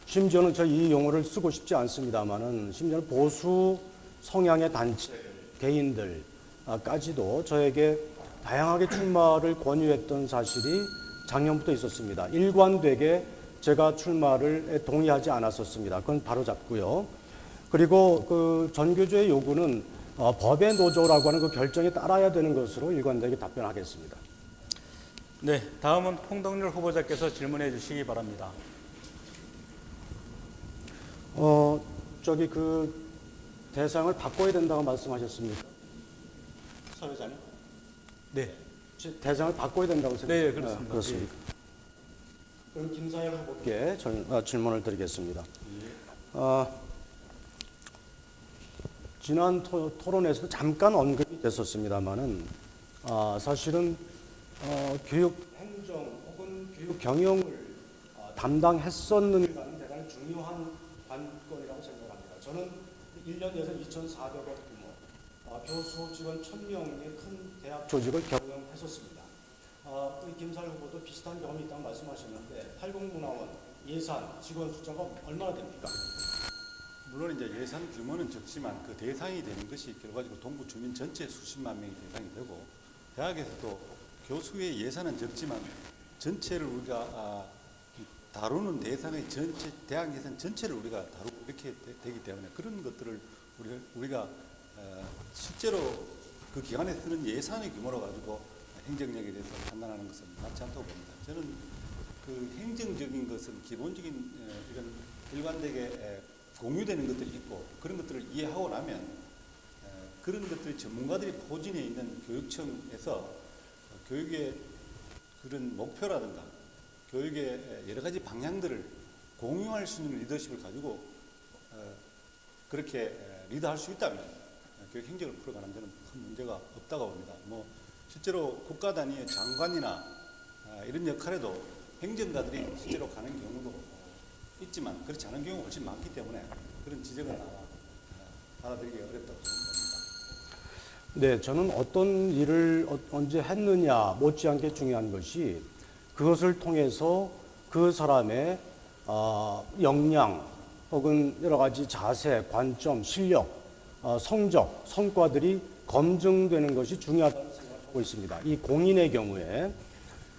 심지어는 저 이 용어를 쓰고 싶지 않습니다만은 심지어는 보수 성향의 단체 개인들까지도 저에게 다양하게 출마를 권유했던 사실이 작년부터 있었습니다. 일관되게 제가 출마를 동의하지 않았었습니다. 그건 바로 잡고요. 그리고 그 전교조의 요구는 법의 노조라고 하는 그 결정에 따라야 되는 것으로 일관되게 답변하겠습니다. 네, 다음은 홍덕률 후보자께서 질문해 주시기 바랍니다. 저기 그 대상을 바꿔야 된다고 말씀하셨습니까? 사회자님? 네. 대상을 바꿔야 된다고 생각합니다. 네, 그렇습니다. 그렇습니까? 그럼 김사열 후보께 질문을 드리겠습니다. 지난 토론에서도 잠깐 언급이 됐었습니다만은 사실은 교육 행정 혹은 교육 경영을 담당했었는가는 대단히 중요한 관건이라고 생각합니다. 저는 1년 예산 2,400억 규모, 교수 직원 1,000명의 큰 대학 조직을 경영했었습니다. 우리 김사열 후보도 비슷한 경험이 있다고 말씀하셨는데 80문화원 예산 직원 숫자가 얼마나 됩니까? 물론 이제 예산 규모는 적지만 그 대상이 되는 것이 결과적으로 동부 주민 전체 수십만 명이 대상이 되고, 대학에서도 교수의 예산은 적지만 전체를 우리가 다루는 대상의 전체 대학 예산 전체를 우리가 다루고 이렇게 되기 때문에 그런 것들을 우리가 실제로 그 기관에 쓰는 예산의 규모로 가지고 행정력에 대해서 판단하는 것은 맞지 않다고 봅니다. 저는 그 행정적인 것은 기본적인 이런 일관되게 공유되는 것들이 있고, 그런 것들을 이해하고 나면 그런 것들이 전문가들이 포진해 있는 교육청에서 교육의 그런 목표라든가 교육의 여러 가지 방향들을 공유할 수 있는 리더십을 가지고 그렇게 리드할 수 있다면 교육 행정을 풀어가는 데는 큰 문제가 없다고 봅니다. 뭐 실제로 국가 단위의 장관이나 이런 역할에도 행정가들이 실제로 가는 경우도 있지만 그렇지 않은 경우가 훨씬 많기 때문에 그런 지적은 받아들이기 어렵다고 생각합니다. 네, 저는 어떤 일을 언제 했느냐 못지않게 중요한 것이 그것을 통해서 그 사람의 역량 혹은 여러 가지 자세, 관점, 실력, 성적, 성과들이 검증되는 것이 중요하다고 생각하고 있습니다. 이 공인의 경우에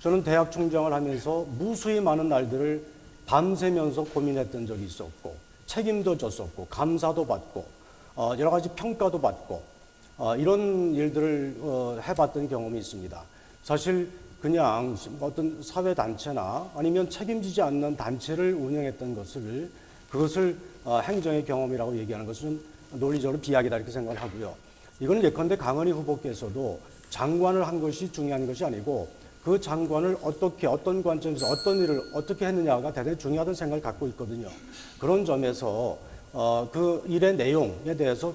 저는 대학 총장을 하면서 무수히 많은 날들을 밤새면서 고민했던 적이 있었고, 책임도 졌었고, 감사도 받고, 여러 가지 평가도 받고, 이런 일들을 해봤던 경험이 있습니다. 사실 그냥 어떤 사회 단체나 아니면 책임지지 않는 단체를 운영했던 것을 그것을 행정의 경험이라고 얘기하는 것은 논리적으로 비약이다 이렇게 생각을 하고요. 이건 예컨대 강은희 후보께서도 장관을 한 것이 중요한 것이 아니고 그 장관을 어떻게 어떤 관점에서 어떤 일을 어떻게 했느냐가 대단히 중요하다는 생각을 갖고 있거든요. 그런 점에서 그 일의 내용에 대해서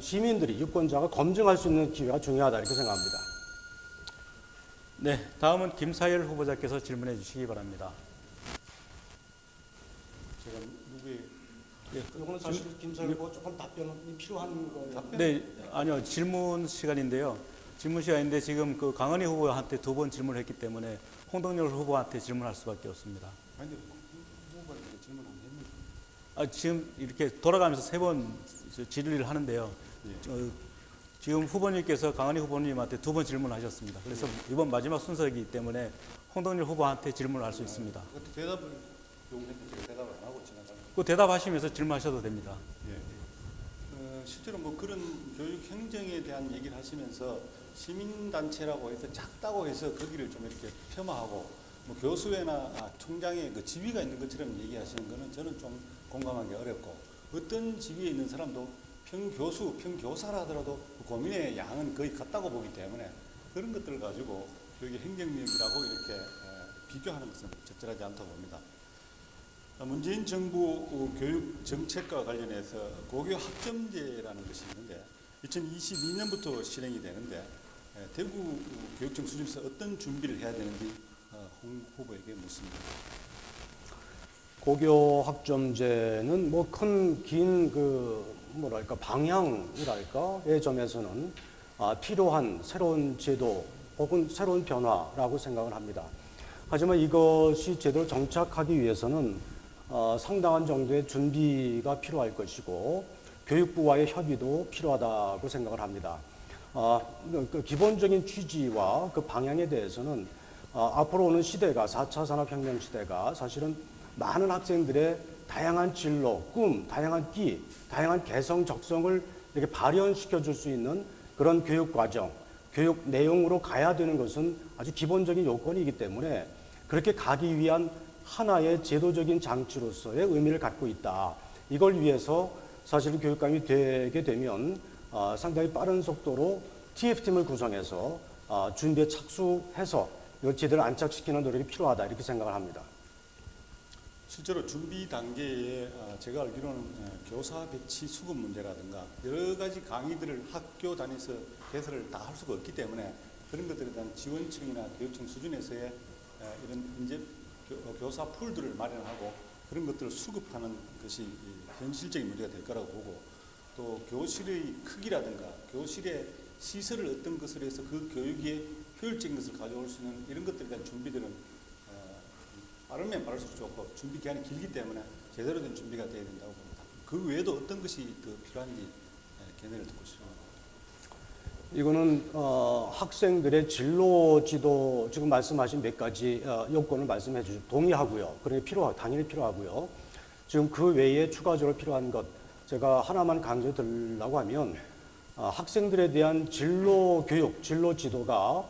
시민들이 유권자가 검증할 수 있는 기회가 중요하다 이렇게 생각합니다. 네, 다음은 김사열 후보자께서 질문해 주시기 바랍니다. 제가 누구의 이거는 사실 김사열 후보 조금 답변이 필요한 거예요. 네, 아니요, 질문 시간인데요. 질문 시간인데 지금 그 강은희 후보한테 2번 질문을 했기 때문에 홍동열 후보한테 질문할 수밖에 없습니다. 아니 후보가 질문 안 했는데. 지금 이렇게 돌아가면서 3번 질의를 하는데요. 예. 지금 후보님께서 강은희 후보님한테 2번 질문하셨습니다. 그래서 이번 마지막 순서이기 때문에 홍동열 후보한테 질문을 할 수 있습니다. 그것도 대답을 요구했는데 제가 대답을 안 하고 지나가는. 그 대답하시면서 질문하셔도 됩니다. 예. 실제로 뭐 그런 교육 행정에 대한 얘기를 하시면서 시민단체라고 해서 작다고 해서 거기를 좀 이렇게 폄하하고 뭐 교수회나 총장의 그 지위가 있는 것처럼 얘기하시는 거는 저는 좀 공감하기 어렵고 어떤 지위에 있는 사람도 평교수, 평교사라 하더라도 그 고민의 양은 거의 같다고 보기 때문에 그런 것들을 가지고 교육의 행정력이라고 이렇게 비교하는 것은 적절하지 않다고 봅니다. 문재인 정부 교육 정책과 관련해서 고교 학점제라는 것이 있는데 2022년부터 실행이 되는데 대구 교육청 수준에서 어떤 준비를 해야 되는지 홍 후보에게 묻습니다. 고교 학점제는 뭐 큰 긴 그 뭐랄까 방향이랄까의 점에서는 필요한 새로운 제도 혹은 새로운 변화라고 생각을 합니다. 하지만 이것이 제대로 정착하기 위해서는 상당한 정도의 준비가 필요할 것이고 교육부와의 협의도 필요하다고 생각을 합니다. 그 기본적인 취지와 그 방향에 대해서는 앞으로 오는 시대가 4차 산업혁명 시대가 사실은 많은 학생들의 다양한 진로, 꿈, 다양한 끼, 다양한 개성, 적성을 이렇게 발현시켜 줄 수 있는 그런 교육 과정, 교육 내용으로 가야 되는 것은 아주 기본적인 요건이기 때문에 그렇게 가기 위한 하나의 제도적인 장치로서의 의미를 갖고 있다. 이걸 위해서 사실 교육감이 되게 되면 상당히 빠른 속도로 TF팀을 구성해서 준비에 착수해서 이걸 제대로 안착시키는 노력이 필요하다 이렇게 생각을 합니다. 실제로 준비 단계에 제가 알기로는 교사 배치 수급 문제라든가 여러 가지 강의들을 학교 단위에서 개설을 다 할 수가 없기 때문에 그런 것들에 대한 지원청이나 교육청 수준에서의 이런 이제 교사 풀들을 마련하고 그런 것들을 수급하는 것이 현실적인 문제가 될 거라고 보고 또 교실의 크기라든가 교실의 시설을 어떤 것을 해서 그 교육의 효율적인 것을 가져올 수 있는 이런 것들에 대한 준비들은 빠르면 빠를수록 좋고 준비 기간이 길기 때문에 제대로 된 준비가 돼야 된다고 봅니다. 그 외에도 어떤 것이 더 필요한지 견해를 듣고 싶습니다. 이거는 학생들의 진로 지도 지금 말씀하신 몇 가지 요건을 말씀해 주시고 동의하고요. 그러니 당연히 필요하고요. 지금 그 외에 추가적으로 필요한 것 제가 하나만 강조해 드리려고 하면 학생들에 대한 진로 교육, 진로 지도가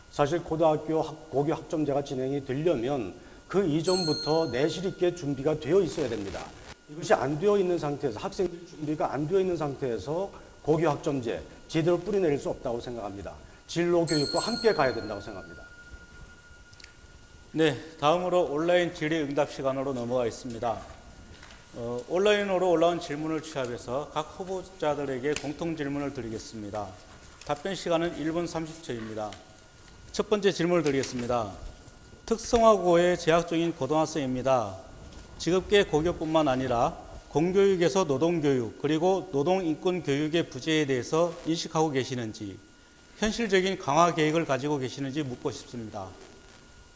사실 고등학교 고교 학점제가 진행이 되려면 그 이전부터 내실 있게 준비가 되어 있어야 됩니다. 이것이 안 되어 있는 상태에서 학생들 준비가 안 되어 있는 상태에서 고교 학점제 제대로 뿌리내릴 수 없다고 생각합니다. 진로 교육과 함께 가야 된다고 생각합니다. 네, 다음으로 온라인 질의 응답 시간으로 넘어가겠습니다. 온라인으로 올라온 질문을 취합해서 각 후보자들에게 공통 질문을 드리겠습니다. 답변 시간은 1분 30초입니다. 첫 번째 질문을 드리겠습니다. 특성화고에 재학 중인 고등학생입니다. 직업계 고교뿐만 아니라 공교육에서 노동교육 그리고 노동인권교육의 부재에 대해서 인식하고 계시는지 현실적인 강화 계획을 가지고 계시는지 묻고 싶습니다.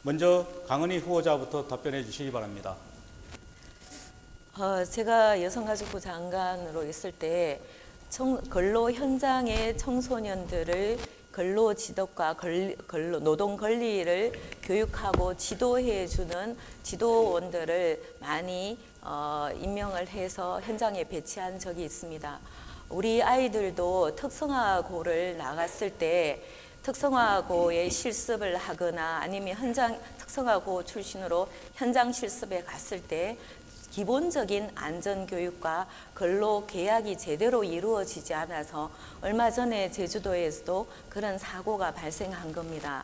먼저 강은희 후보자부터 답변해 주시기 바랍니다. 제가 여성가족부 장관으로 있을 때 근로 현장의 청소년들을 근로 지도과 노동 권리를 교육하고 지도해 주는 지도원들을 많이 임명을 해서 현장에 배치한 적이 있습니다. 우리 아이들도 특성화고를 나갔을 때 특성화고에 실습을 하거나 아니면 특성화고 출신으로 현장 실습에 갔을 때 기본적인 안전교육과 근로계약이 제대로 이루어지지 않아서 얼마 전에 제주도에서도 그런 사고가 발생한 겁니다.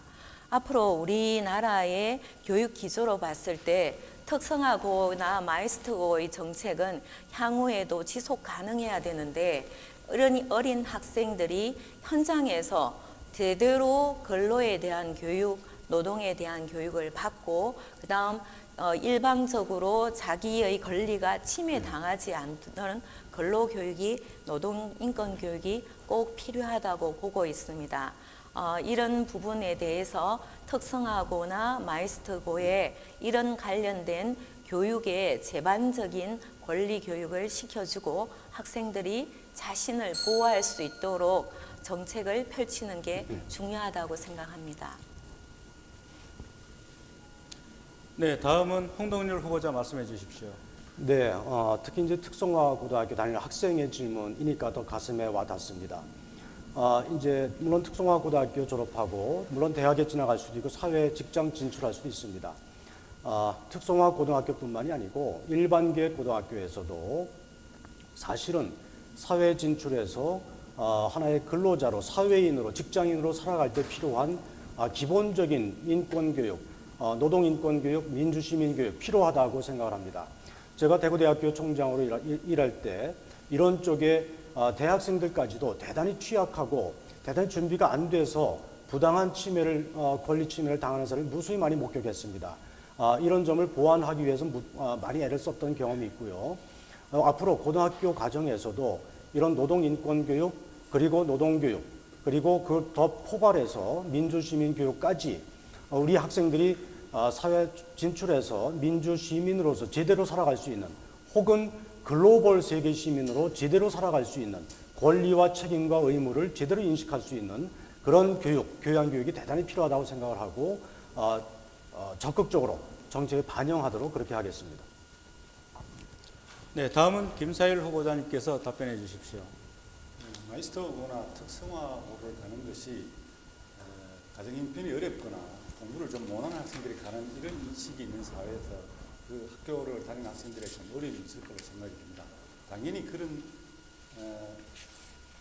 앞으로 우리나라의 교육 기조로 봤을 때 특성화고나 마이스터고의 정책은 향후에도 지속 가능해야 되는데 어린 학생들이 현장에서 제대로 근로에 대한 교육, 노동에 대한 교육을 받고 그다음 일방적으로 자기의 권리가 침해당하지 않는 근로교육이 노동인권교육이 꼭 필요하다고 보고 있습니다. 이런 부분에 대해서 특성화고나 마이스터고에 이런 관련된 교육의 제반적인 권리 교육을 시켜주고 학생들이 자신을 보호할 수 있도록 정책을 펼치는 게 중요하다고 생각합니다. 네, 다음은 홍동률 후보자 말씀해 주십시오. 네, 특히 이제 특성화고등학교 다니는 학생의 질문이니까 더 가슴에 와닿습니다. 이제 물론 특성화고등학교 졸업하고 물론 대학에 진학할 수도 있고 사회 직장 진출할 수도 있습니다. 특성화고등학교뿐만이 아니고 일반계 고등학교에서도 사실은 사회 진출해서 하나의 근로자로 사회인으로 직장인으로 살아갈 때 필요한 기본적인 인권교육, 노동인권교육, 민주시민교육 필요하다고 생각을 합니다. 제가 대구대학교 총장으로 일할 때 이런 쪽에 대학생들까지도 대단히 취약하고 대단히 준비가 안 돼서 부당한 침해를 권리 침해를 당하는 사람을 무수히 많이 목격했습니다. 이런 점을 보완하기 위해서 많이 애를 썼던 경험이 있고요. 앞으로 고등학교 과정에서도 이런 노동인권교육 그리고 노동교육 그리고 그 더 포괄해서 민주시민교육까지 우리 학생들이 사회 진출해서 민주시민으로서 제대로 살아갈 수 있는 혹은 글로벌 세계 시민으로 제대로 살아갈 수 있는 권리와 책임과 의무를 제대로 인식할 수 있는 그런 교양교육이 대단히 필요하다고 생각을 하고 적극적으로 정책에 반영하도록 그렇게 하겠습니다. 네, 다음은 김사일 후보자님께서 답변해 주십시오. 마이스터고나 특성화고를 가는 것이 가정 형편이 어렵거나 공부를 좀 못하는 학생들이 가는 이런 인식이 있는 사회에서 그 학교를 다니는 학생들의 좀 어려움이 있을 거로 생각이 듭니다. 당연히 그런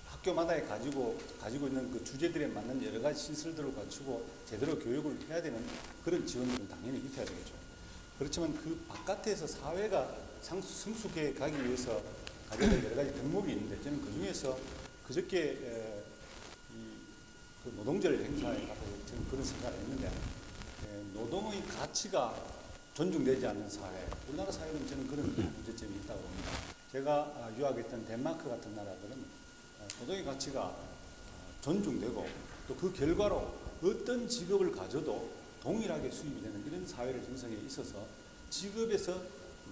학교마다 가지고 있는 그 주제들에 맞는 여러 가지 시설들을 갖추고 제대로 교육을 해야 되는 그런 지원들은 당연히 있어야 되겠죠. 그렇지만 그 바깥에서 사회가 성숙해 가기 위해서 가져야 될 여러 가지 덕목이 있는데 저는 그 중에서 그저께 그 노동절 행사에 가서 저는 그런 생각을 했는데 노동의 가치가 존중되지 않는 사회, 우리나라 사회는 저는 그런 문제점이 있다고 봅니다. 제가 유학했던 덴마크 같은 나라들은 노동의 가치가 존중되고 또 그 결과로 어떤 직업을 가져도 동일하게 수입이 되는 이런 사회를 형성해 있어서 직업에서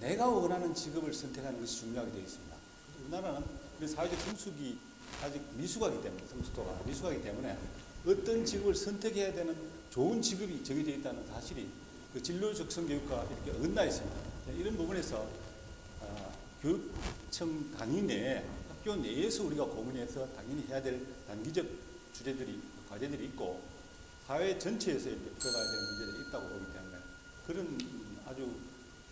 내가 원하는 직업을 선택하는 것이 중요하게 되어 있습니다. 우리나라는 사회적 성숙이 아직 미숙하기 때문에 성숙도가 미숙하기 때문에 어떤 직업을 선택해야 되는 좋은 직업이 정해져 있다는 사실이 그 진로 적성 교육과 이렇게 어긋나 있습니다. 이런 부분에서 교육청 단위 내에 학교 내에서 우리가 고민해서 당연히 해야 될 단기적 주제들이 과제들이 있고 사회 전체에서 풀어가야 되는 문제들이 있다고 보기 때문에 그런 아주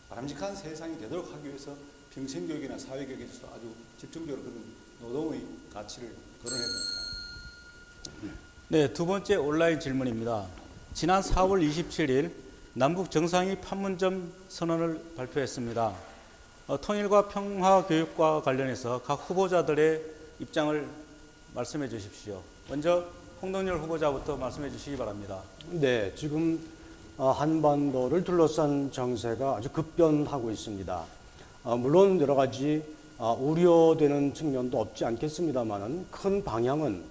바람직한 세상이 되도록 하기 위해서 평생교육이나 사회교육에서 아주 집중적으로 그런 노동의 가치를 거론해야 됩니다. 네, 두 번째 온라인 질문입니다. 지난 4월 27일 남북 정상이 판문점 선언을 발표했습니다. 통일과 평화 교육과 관련해서 각 후보자들의 입장을 말씀해 주십시오. 먼저 홍동열 후보자부터 말씀해 주시기 바랍니다. 네, 지금 한반도를 둘러싼 정세가 아주 급변하고 있습니다. 물론 여러 가지 우려되는 측면도 없지 않겠습니다만은 큰 방향은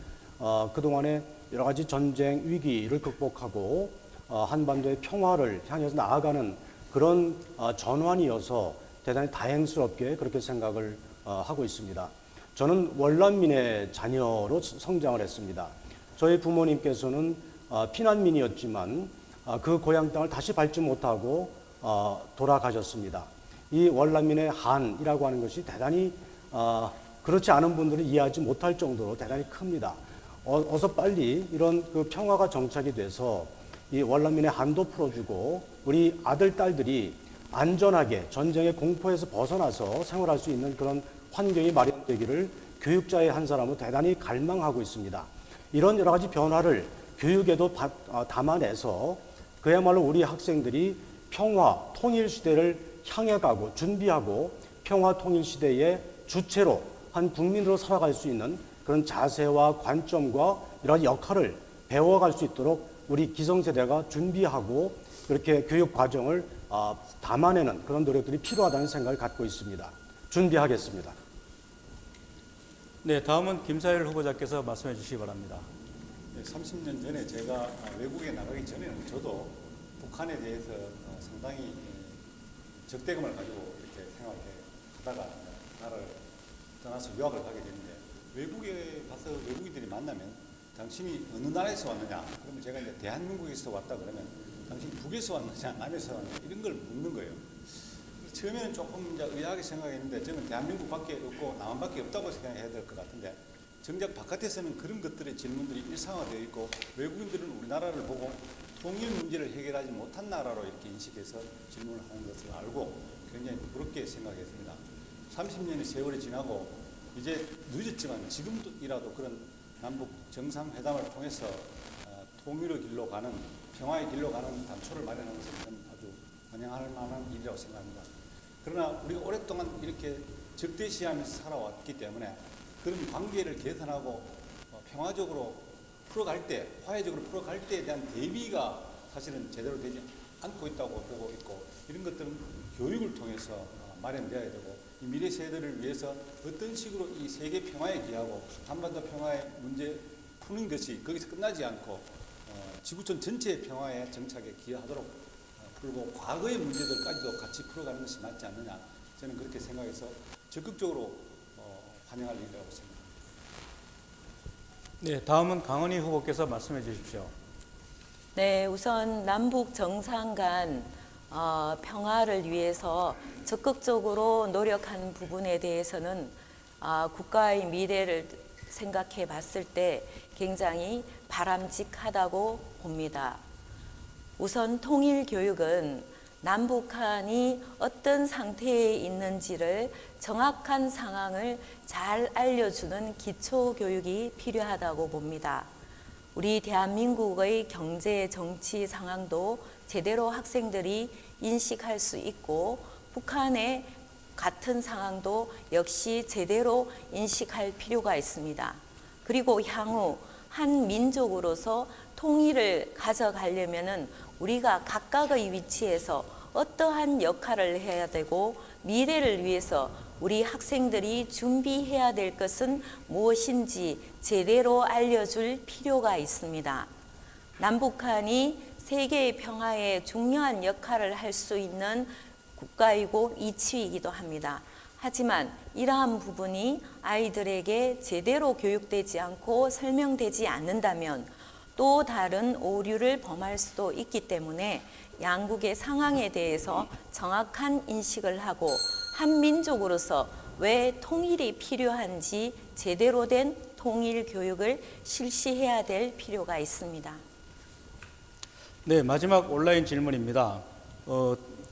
그동안에 여러 가지 전쟁 위기를 극복하고 한반도의 평화를 향해서 나아가는 그런 전환이어서 대단히 다행스럽게 그렇게 생각을 하고 있습니다. 저는 월남민의 자녀로 성장을 했습니다. 저희 부모님께서는 피난민이었지만 그 고향 땅을 다시 밟지 못하고 돌아가셨습니다. 이 월남민의 한이라고 하는 것이 대단히 그렇지 않은 분들은 이해하지 못할 정도로 대단히 큽니다. 어서 빨리 이런 그 평화가 정착이 돼서 이 월남민의 한도 풀어주고 우리 아들, 딸들이 안전하게 전쟁의 공포에서 벗어나서 생활할 수 있는 그런 환경이 마련되기를 교육자의 한 사람은 대단히 갈망하고 있습니다. 이런 여러 가지 변화를 교육에도 담아내서 그야말로 우리 학생들이 평화, 통일 시대를 향해 가고 준비하고 평화, 통일 시대의 주체로 한 국민으로 살아갈 수 있는 그런 자세와 관점과 여러 가지 역할을 배워갈 수 있도록 우리 기성세대가 준비하고 그렇게 교육 과정을 담아내는 그런 노력들이 필요하다는 생각을 갖고 있습니다. 준비하겠습니다. 네, 다음은 김사일 후보자께서 말씀해 주시기 바랍니다. 30년 전에 제가 외국에 나가기 전에는 저도 북한에 대해서 상당히 적대감을 가지고 이렇게 생활을 하다가 나라를 떠나서 유학을 가게 되는데 외국에 가서 외국인들이 만나면 당신이 어느 나라에서 왔느냐? 그러면 제가 이제 대한민국에서 왔다 그러면 당신 북에서 왔느냐? 남에서 왔느냐? 이런 걸 묻는 거예요. 처음에는 조금 이제 의아하게 생각했는데 저는 대한민국밖에 없고 남한밖에 없다고 생각해야 될 것 같은데 정작 바깥에서는 그런 것들의 질문들이 일상화되어 있고 외국인들은 우리나라를 보고 통일 문제를 해결하지 못한 나라로 이렇게 인식해서 질문을 하는 것을 알고 굉장히 부럽게 생각했습니다. 30년의 세월이 지나고 이제 늦었지만 지금이라도 그런 남북 정상회담을 통해서 통일의 길로 가는 평화의 길로 가는 단초를 마련하는 것은 아주 환영할 만한 일이라고 생각합니다. 그러나 우리가 오랫동안 이렇게 적대시하면서 살아왔기 때문에 그런 관계를 개선하고 평화적으로 풀어갈 때, 화해적으로 풀어갈 때에 대한 대비가 사실은 제대로 되지 않고 있다고 보고 있고 이런 것들은 교육을 통해서 마련되어야 되고 이 미래 세대를 위해서 어떤 식으로 이 세계 평화에 기하고 한반도 평화의 문제 푸는 것이 거기서 끝나지 않고 지구촌 전체의 평화에 정착에 기여하도록 풀고 과거의 문제들까지도 같이 풀어가는 것이 맞지 않느냐 저는 그렇게 생각해서 적극적으로 환영할 일이라고 생각합니다. 네, 다음은 강은희 후보께서 말씀해 주십시오. 네, 우선 남북 정상 간 평화를 위해서 적극적으로 노력하는 부분에 대해서는 국가의 미래를 생각해 봤을 때 굉장히 바람직하다고 봅니다. 우선 통일 교육은 남북한이 어떤 상태에 있는지를 정확한 상황을 잘 알려주는 기초 교육이 필요하다고 봅니다. 우리 대한민국의 경제, 정치 상황도 제대로 학생들이 인식할 수 있고 북한의 같은 상황도 역시 제대로 인식할 필요가 있습니다. 그리고 향후 한 민족으로서 통일을 가져가려면은 우리가 각각의 위치에서 어떠한 역할을 해야 되고 미래를 위해서 우리 학생들이 준비해야 될 것은 무엇인지 제대로 알려줄 필요가 있습니다. 남북한이 세계의 평화에 중요한 역할을 할 수 있는 국가이고 이치이기도 합니다. 하지만 이러한 부분이 아이들에게 제대로 교육되지 않고 설명되지 않는다면 또 다른 오류를 범할 수도 있기 때문에 양국의 상황에 대해서 정확한 인식을 하고 한 민족으로서 왜 통일이 필요한지 제대로 된 통일 교육을 실시해야 될 필요가 있습니다. 네, 마지막 온라인 질문입니다.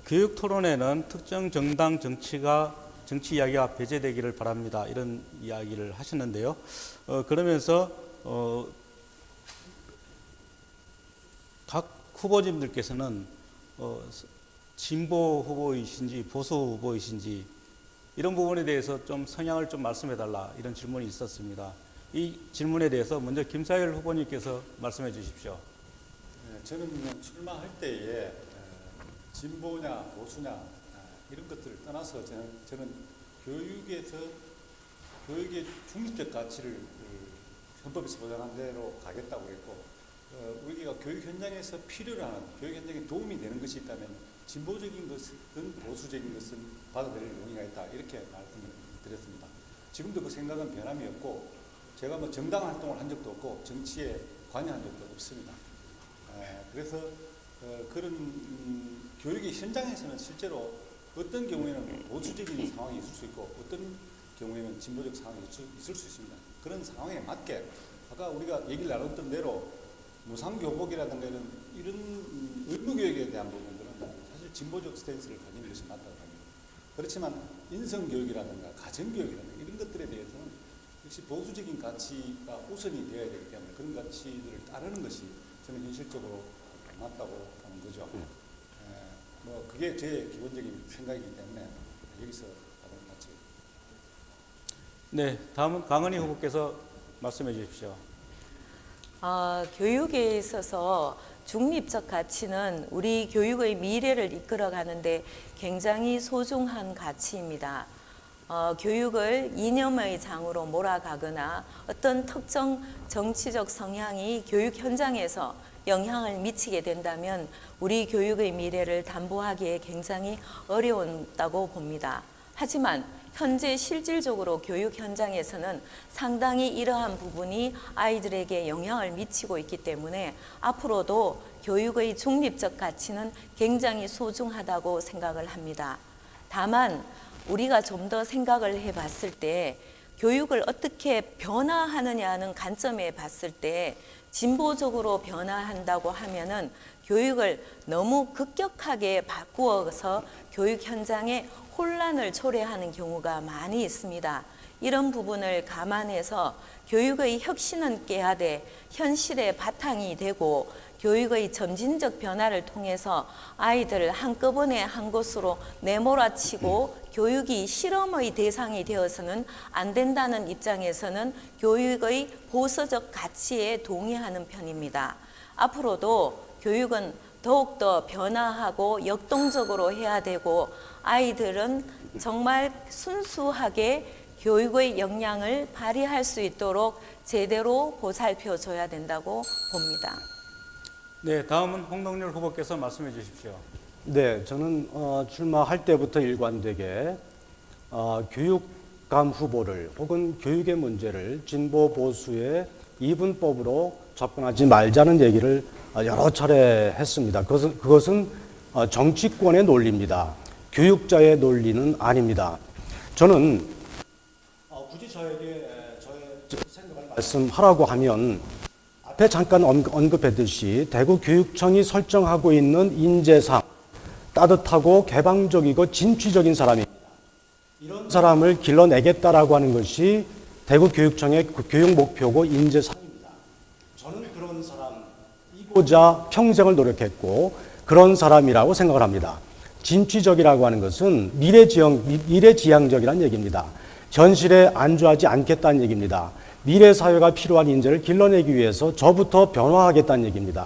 교육 토론에는 특정 정당 정치 이야기가 배제되기를 바랍니다. 이런 이야기를 하셨는데요. 그러면서 각 후보님들께서는 진보 후보이신지 보수 후보이신지 이런 부분에 대해서 좀 성향을 좀 말씀해달라 이런 질문이 있었습니다. 이 질문에 대해서 먼저 김사일 후보님께서 말씀해 주십시오. 저는 출마할 때에 진보냐 보수냐 이런 것들을 떠나서 저는 교육의 중립적 가치를 헌법에서 보장한 대로 가겠다고 했고 우리가 교육 현장에서 필요로 하는 교육 현장에 도움이 되는 것이 있다면 진보적인 것은 보수적인 것은 받아들일 용의가 있다 이렇게 말씀을 드렸습니다. 지금도 그 생각은 변함이 없고 제가 뭐 정당 활동을 한 적도 없고 정치에 관여한 적도 없습니다. 그래서 그런 교육의 현장에서는 실제로 어떤 경우에는 보수적인 상황이 있을 수 있고 어떤 경우에는 진보적 상황이 있을 수 있습니다. 그런 상황에 맞게 아까 우리가 얘기를 나눴던 대로 무상교복이라든가 이런 의무교육에 대한 부분들은 사실 진보적 스탠스를 가지는 것이 맞다고 합니다. 그렇지만 인성교육이라든가 가정교육이라든가 이런 것들에 대해서는 역시 보수적인 가치가 우선이 되어야 되기 때문에 그런 가치들을 따르는 것이 저는 현실적으로 맞다고 보는 거죠. 뭐 그게 제 기본적인 생각이기 때문에 여기서 답을 마치겠습니다. 네, 다음은 강은희 후보께서 말씀해 주십시오. 교육에 있어서 중립적 가치는 우리 교육의 미래를 이끌어가는데 굉장히 소중한 가치입니다. 교육을 이념의 장으로 몰아가거나 어떤 특정 정치적 성향이 교육 현장에서 영향을 미치게 된다면 우리 교육의 미래를 담보하기에 굉장히 어려웠다고 봅니다. 하지만 현재 실질적으로 교육 현장에서는 상당히 이러한 부분이 아이들에게 영향을 미치고 있기 때문에 앞으로도 교육의 중립적 가치는 굉장히 소중하다고 생각을 합니다. 다만 우리가 좀 더 생각을 해봤을 때 교육을 어떻게 변화하느냐는 관점에 봤을 때 진보적으로 변화한다고 하면은 교육을 너무 급격하게 바꾸어서 교육 현장에 혼란을 초래하는 경우가 많이 있습니다. 이런 부분을 감안해서 교육의 혁신은 깨야돼 현실의 바탕이 되고 교육의 점진적 변화를 통해서 아이들을 한꺼번에 한 곳으로 내몰아치고 교육이 실험의 대상이 되어서는 안 된다는 입장에서는 교육의 보수적 가치에 동의하는 편입니다. 앞으로도 교육은 더욱더 변화하고 역동적으로 해야 되고 아이들은 정말 순수하게 교육의 역량을 발휘할 수 있도록 제대로 보살펴줘야 된다고 봅니다. 네, 다음은 홍동열 후보께서 말씀해 주십시오. 네, 저는 출마할 때부터 일관되게 교육감 후보를 혹은 교육의 문제를 진보 보수의 이분법으로 접근하지 말자는 얘기를 여러 차례 했습니다. 그것은 정치권의 논리입니다. 교육자의 논리는 아닙니다. 저는 굳이 저에게 저의 생각을 말씀하라고 하면 앞에 잠깐 언급했듯이 대구교육청이 설정하고 있는 인재상 따뜻하고 개방적이고 진취적인 사람입니다. 이런 사람을 길러내겠다라고 하는 것이 대구교육청의 교육 목표고 인재상입니다. 저는 그런 사람이고자 평생을 노력했고 그런 사람이라고 생각을 합니다. 진취적이라고 하는 것은 미래지향적이라는 얘기입니다. 현실에 안주하지 않겠다는 얘기입니다. 미래 사회가 필요한 인재를 길러내기 위해서 저부터 변화하겠다는 얘기입니다.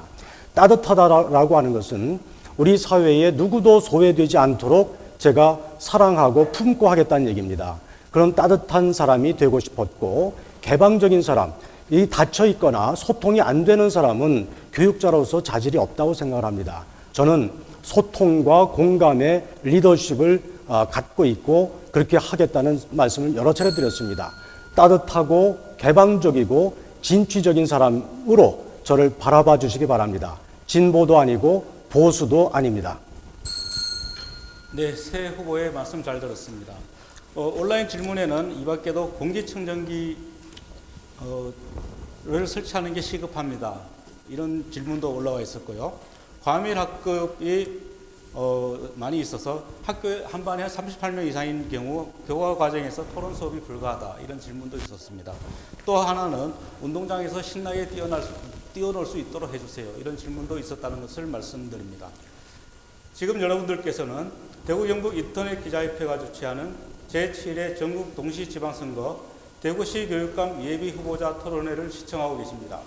따뜻하다라고 하는 것은 우리 사회에 누구도 소외되지 않도록 제가 사랑하고 품고 하겠다는 얘기입니다. 그런 따뜻한 사람이 되고 싶었고 개방적인 사람, 이 닫혀 있거나 소통이 안 되는 사람은 교육자로서 자질이 없다고 생각을 합니다. 저는 소통과 공감의 리더십을 갖고 있고 그렇게 하겠다는 말씀을 여러 차례 드렸습니다. 따뜻하고 개방적이고 진취적인 사람으로 저를 바라봐 주시기 바랍니다. 진보도 아니고 보수도 아닙니다. 네, 새 후보의 말씀 잘 들었습니다. 온라인 질문에는 이 밖에도 공기청정기를 설치하는 게 시급합니다. 이런 질문도 올라와 있었고요. 과밀 학급이 많이 있어서 학교에 한 반에 38명 이상인 경우 교과 과정에서 토론 수업이 불가하다 이런 질문도 있었습니다. 또 하나는 운동장에서 신나게 뛰어놀 수 있도록 해주세요. 이런 질문도 있었다는 것을 말씀드립니다. 지금 여러분들께서는 대구 경북 인터넷 기자협회가 주최하는 제7회 전국 동시지방선거 대구시 교육감 예비 후보자 토론회를 시청하고 계십니다.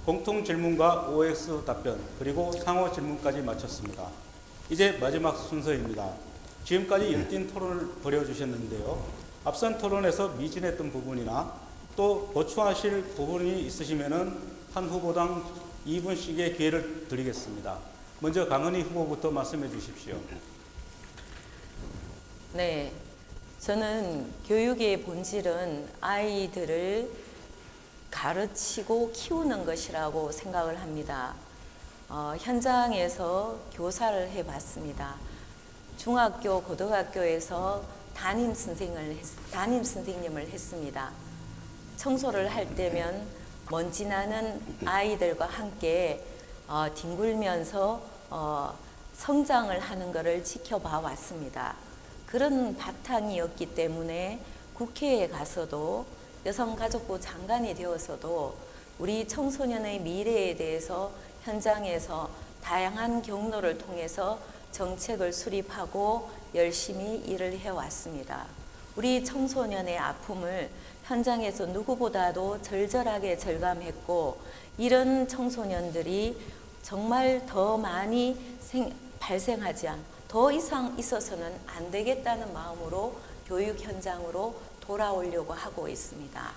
공통 질문과 OX 답변 그리고 상호 질문까지 마쳤습니다. 이제 마지막 순서입니다. 지금까지 열띤 토론을 벌여주셨는데요. 앞선 토론에서 미진했던 부분이나 또 보충하실 부분이 있으시면은 한 후보당 2분씩의 기회를 드리겠습니다. 먼저 강은희 후보부터 말씀해 주십시오. 네, 저는 교육의 본질은 아이들을 가르치고 키우는 것이라고 생각을 합니다. 현장에서 교사를 해봤습니다. 중학교, 고등학교에서 담임 선생님을 했습니다. 청소를 할 때면 먼지 나는 아이들과 함께 뒹굴면서 성장을 하는 것을 지켜봐 왔습니다. 그런 바탕이었기 때문에 국회에 가서도 여성가족부 장관이 되어서도 우리 청소년의 미래에 대해서 현장에서 다양한 경로를 통해서 정책을 수립하고 열심히 일을 해왔습니다. 우리 청소년의 아픔을 현장에서 누구보다도 절절하게 절감했고, 이런 청소년들이 정말 더 많이 발생하지 않고 더 이상 있어서는 안 되겠다는 마음으로 교육 현장으로 돌아오려고 하고 있습니다.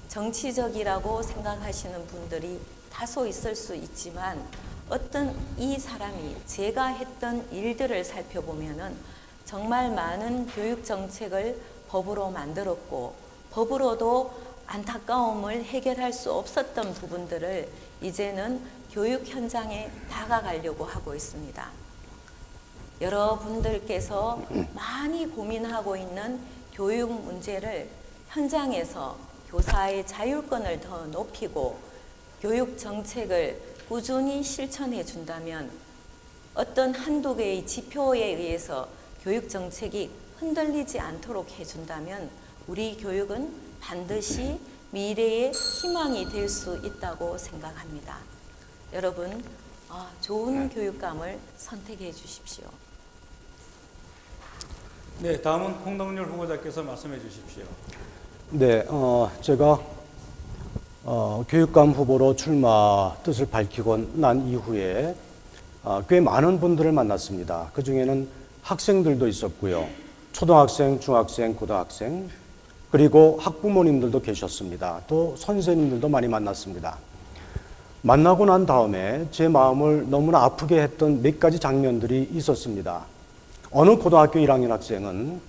정치적이라고 생각하시는 분들이 다소 있을 수 있지만, 어떤 이 사람이 제가 했던 일들을 살펴보면은 정말 많은 교육 정책을 법으로 만들었고, 법으로도 안타까움을 해결할 수 없었던 부분들을 이제는 교육 현장에 다가가려고 하고 있습니다. 여러분들께서 많이 고민하고 있는 교육 문제를 현장에서 교사의 자율권을 더 높이고 교육 정책을 꾸준히 실천해 준다면, 어떤 한두 개의 지표에 의해서 교육 정책이 흔들리지 않도록 해준다면 우리 교육은 반드시 미래의 희망이 될 수 있다고 생각합니다. 여러분, 좋은 교육감을 선택해 주십시오. 네, 다음은 홍덕률 후보자께서 말씀해 주십시오. 네, 제가 교육감 후보로 출마 뜻을 밝히고 난 이후에 꽤 많은 분들을 만났습니다. 그 중에는 학생들도 있었고요. 초등학생, 중학생, 고등학생, 그리고 학부모님들도 계셨습니다. 또 선생님들도 많이 만났습니다. 만나고 난 다음에 제 마음을 너무나 아프게 했던 몇 가지 장면들이 있었습니다. 어느 고등학교 1학년 학생은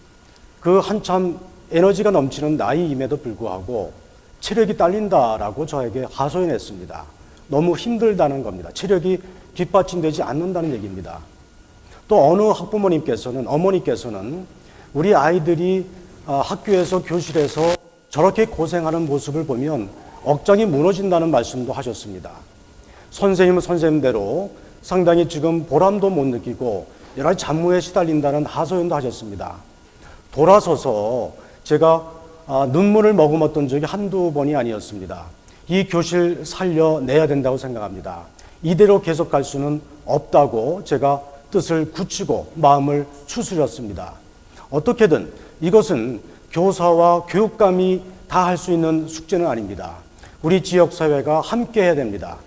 그 한참 에너지가 넘치는 나이임에도 불구하고 체력이 딸린다라고 저에게 하소연했습니다. 너무 힘들다는 겁니다. 체력이 뒷받침되지 않는다는 얘기입니다. 또 어느 학부모님께서는, 어머니께서는 우리 아이들이 학교에서 교실에서 저렇게 고생하는 모습을 보면 억장이 무너진다는 말씀도 하셨습니다. 선생님은 선생님대로 상당히 지금 보람도 못 느끼고 여러 가지 잡무에 시달린다는 하소연도 하셨습니다. 돌아서서 제가 눈물을 머금었던 적이 한두 번이 아니었습니다. 이 교실 살려내야 된다고 생각합니다. 이대로 계속 갈 수는 없다고 제가 뜻을 굳히고 마음을 추스렸습니다. 어떻게든 이것은 교사와 교육감이 다 할 수 있는 숙제는 아닙니다. 우리 지역사회가 함께 해야 됩니다.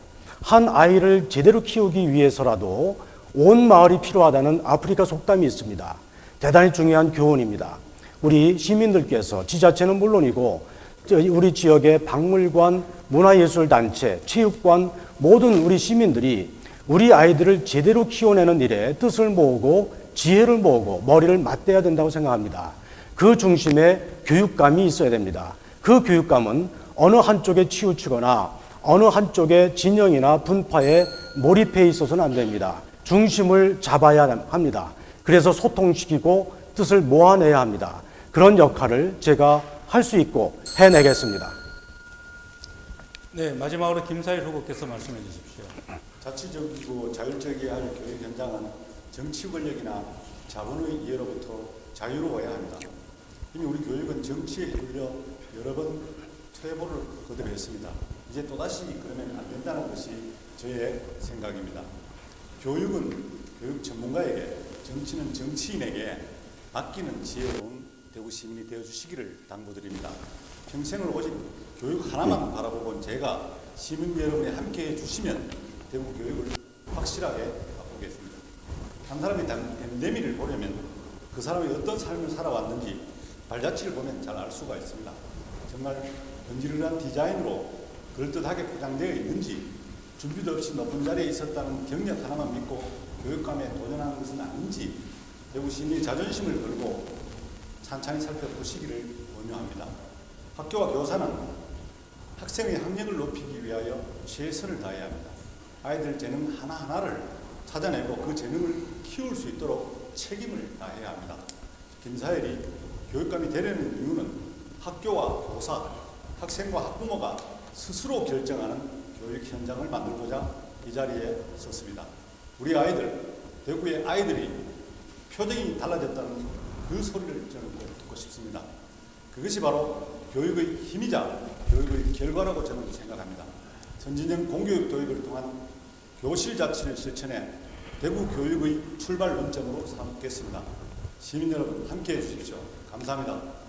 한 아이를 제대로 키우기 위해서라도 온 마을이 필요하다는 아프리카 속담이 있습니다. 대단히 중요한 교훈입니다. 우리 시민들께서, 지자체는 물론이고 우리 지역의 박물관, 문화예술단체, 체육관, 모든 우리 시민들이 우리 아이들을 제대로 키워내는 일에 뜻을 모으고 지혜를 모으고 머리를 맞대야 된다고 생각합니다. 그 중심에 교육감이 있어야 됩니다. 그 교육감은 어느 한쪽에 치우치거나 어느 한쪽의 진영이나 분파에 몰입해 있어서는 안 됩니다. 중심을 잡아야 합니다. 그래서 소통시키고 뜻을 모아내야 합니다. 그런 역할을 제가 할 수 있고 해내겠습니다. 네, 마지막으로 김사일 후보께서 말씀해 주십시오. 자치적이고 자율적이어야 할 교육 현장은 정치 권력이나 자본의 이해로부터 자유로워야 합니다. 이미 우리 교육은 정치에 휘둘려 여러 번 퇴보를 거듭했습니다. 이제 또다시 그러면 안 된다는 것이 저의 생각입니다. 교육은 교육 전문가에게, 정치는 정치인에게 맡기는 지혜로운 대구 시민이 되어주시기를 당부드립니다. 평생을 오직 교육 하나만 바라보고 온 제가 시민 여러분이 함께해 주시면 대구 교육을 확실하게 바꾸겠습니다. 한 사람의 댐데미를 보려면 그 사람이 어떤 삶을 살아왔는지 발자취를 보면 잘 알 수가 있습니다. 정말 번지르르한 디자인으로 그럴듯하게 포장되어 있는지, 준비도 없이 높은 자리에 있었다는 경력 하나만 믿고 교육감에 도전하는 것은 아닌지 대구 시민의 자존심을 걸고 찬찬히 살펴보시기를 권유합니다. 학교와 교사는 학생의 학력을 높이기 위하여 최선을 다해야 합니다. 아이들 재능 하나하나를 찾아내고 그 재능을 키울 수 있도록 책임을 다해야 합니다. 김사일이 교육감이 되려는 이유는 학교와 교사, 학생과 학부모가 스스로 결정하는 교육 현장을 만들고자 이 자리에 섰습니다. 우리 아이들, 대구의 아이들이 표정이 달라졌다는 그 소리를 저는 꼭 듣고 싶습니다. 그것이 바로 교육의 힘이자 교육의 결과라고 저는 생각합니다. 선진형 공교육 도입을 통한 교실 자치를 실천해 대구 교육의 출발 원점으로 삼겠습니다. 시민 여러분 함께해 주십시오. 감사합니다.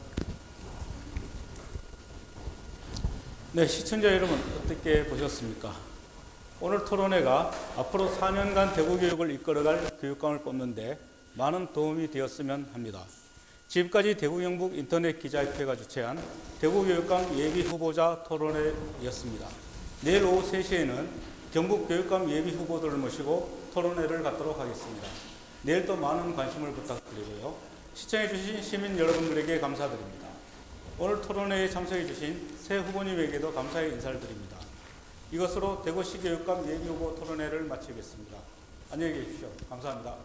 네, 시청자 여러분 어떻게 보셨습니까? 오늘 토론회가 앞으로 4년간 대구 교육을 이끌어갈 교육감을 뽑는데 많은 도움이 되었으면 합니다. 지금까지 대구 경북 인터넷 기자협회가 주최한 대구 교육감 예비 후보자 토론회였습니다. 내일 오후 3시에는 경북 교육감 예비 후보들을 모시고 토론회를 갖도록 하겠습니다. 내일도 많은 관심을 부탁드리고요. 시청해주신 시민 여러분들에게 감사드립니다. 오늘 토론회에 참석해주신 새 후보님에게도 감사의 인사를 드립니다. 이것으로 대구시 교육감 예비 후보 토론회를 마치겠습니다. 안녕히 계십시오. 감사합니다.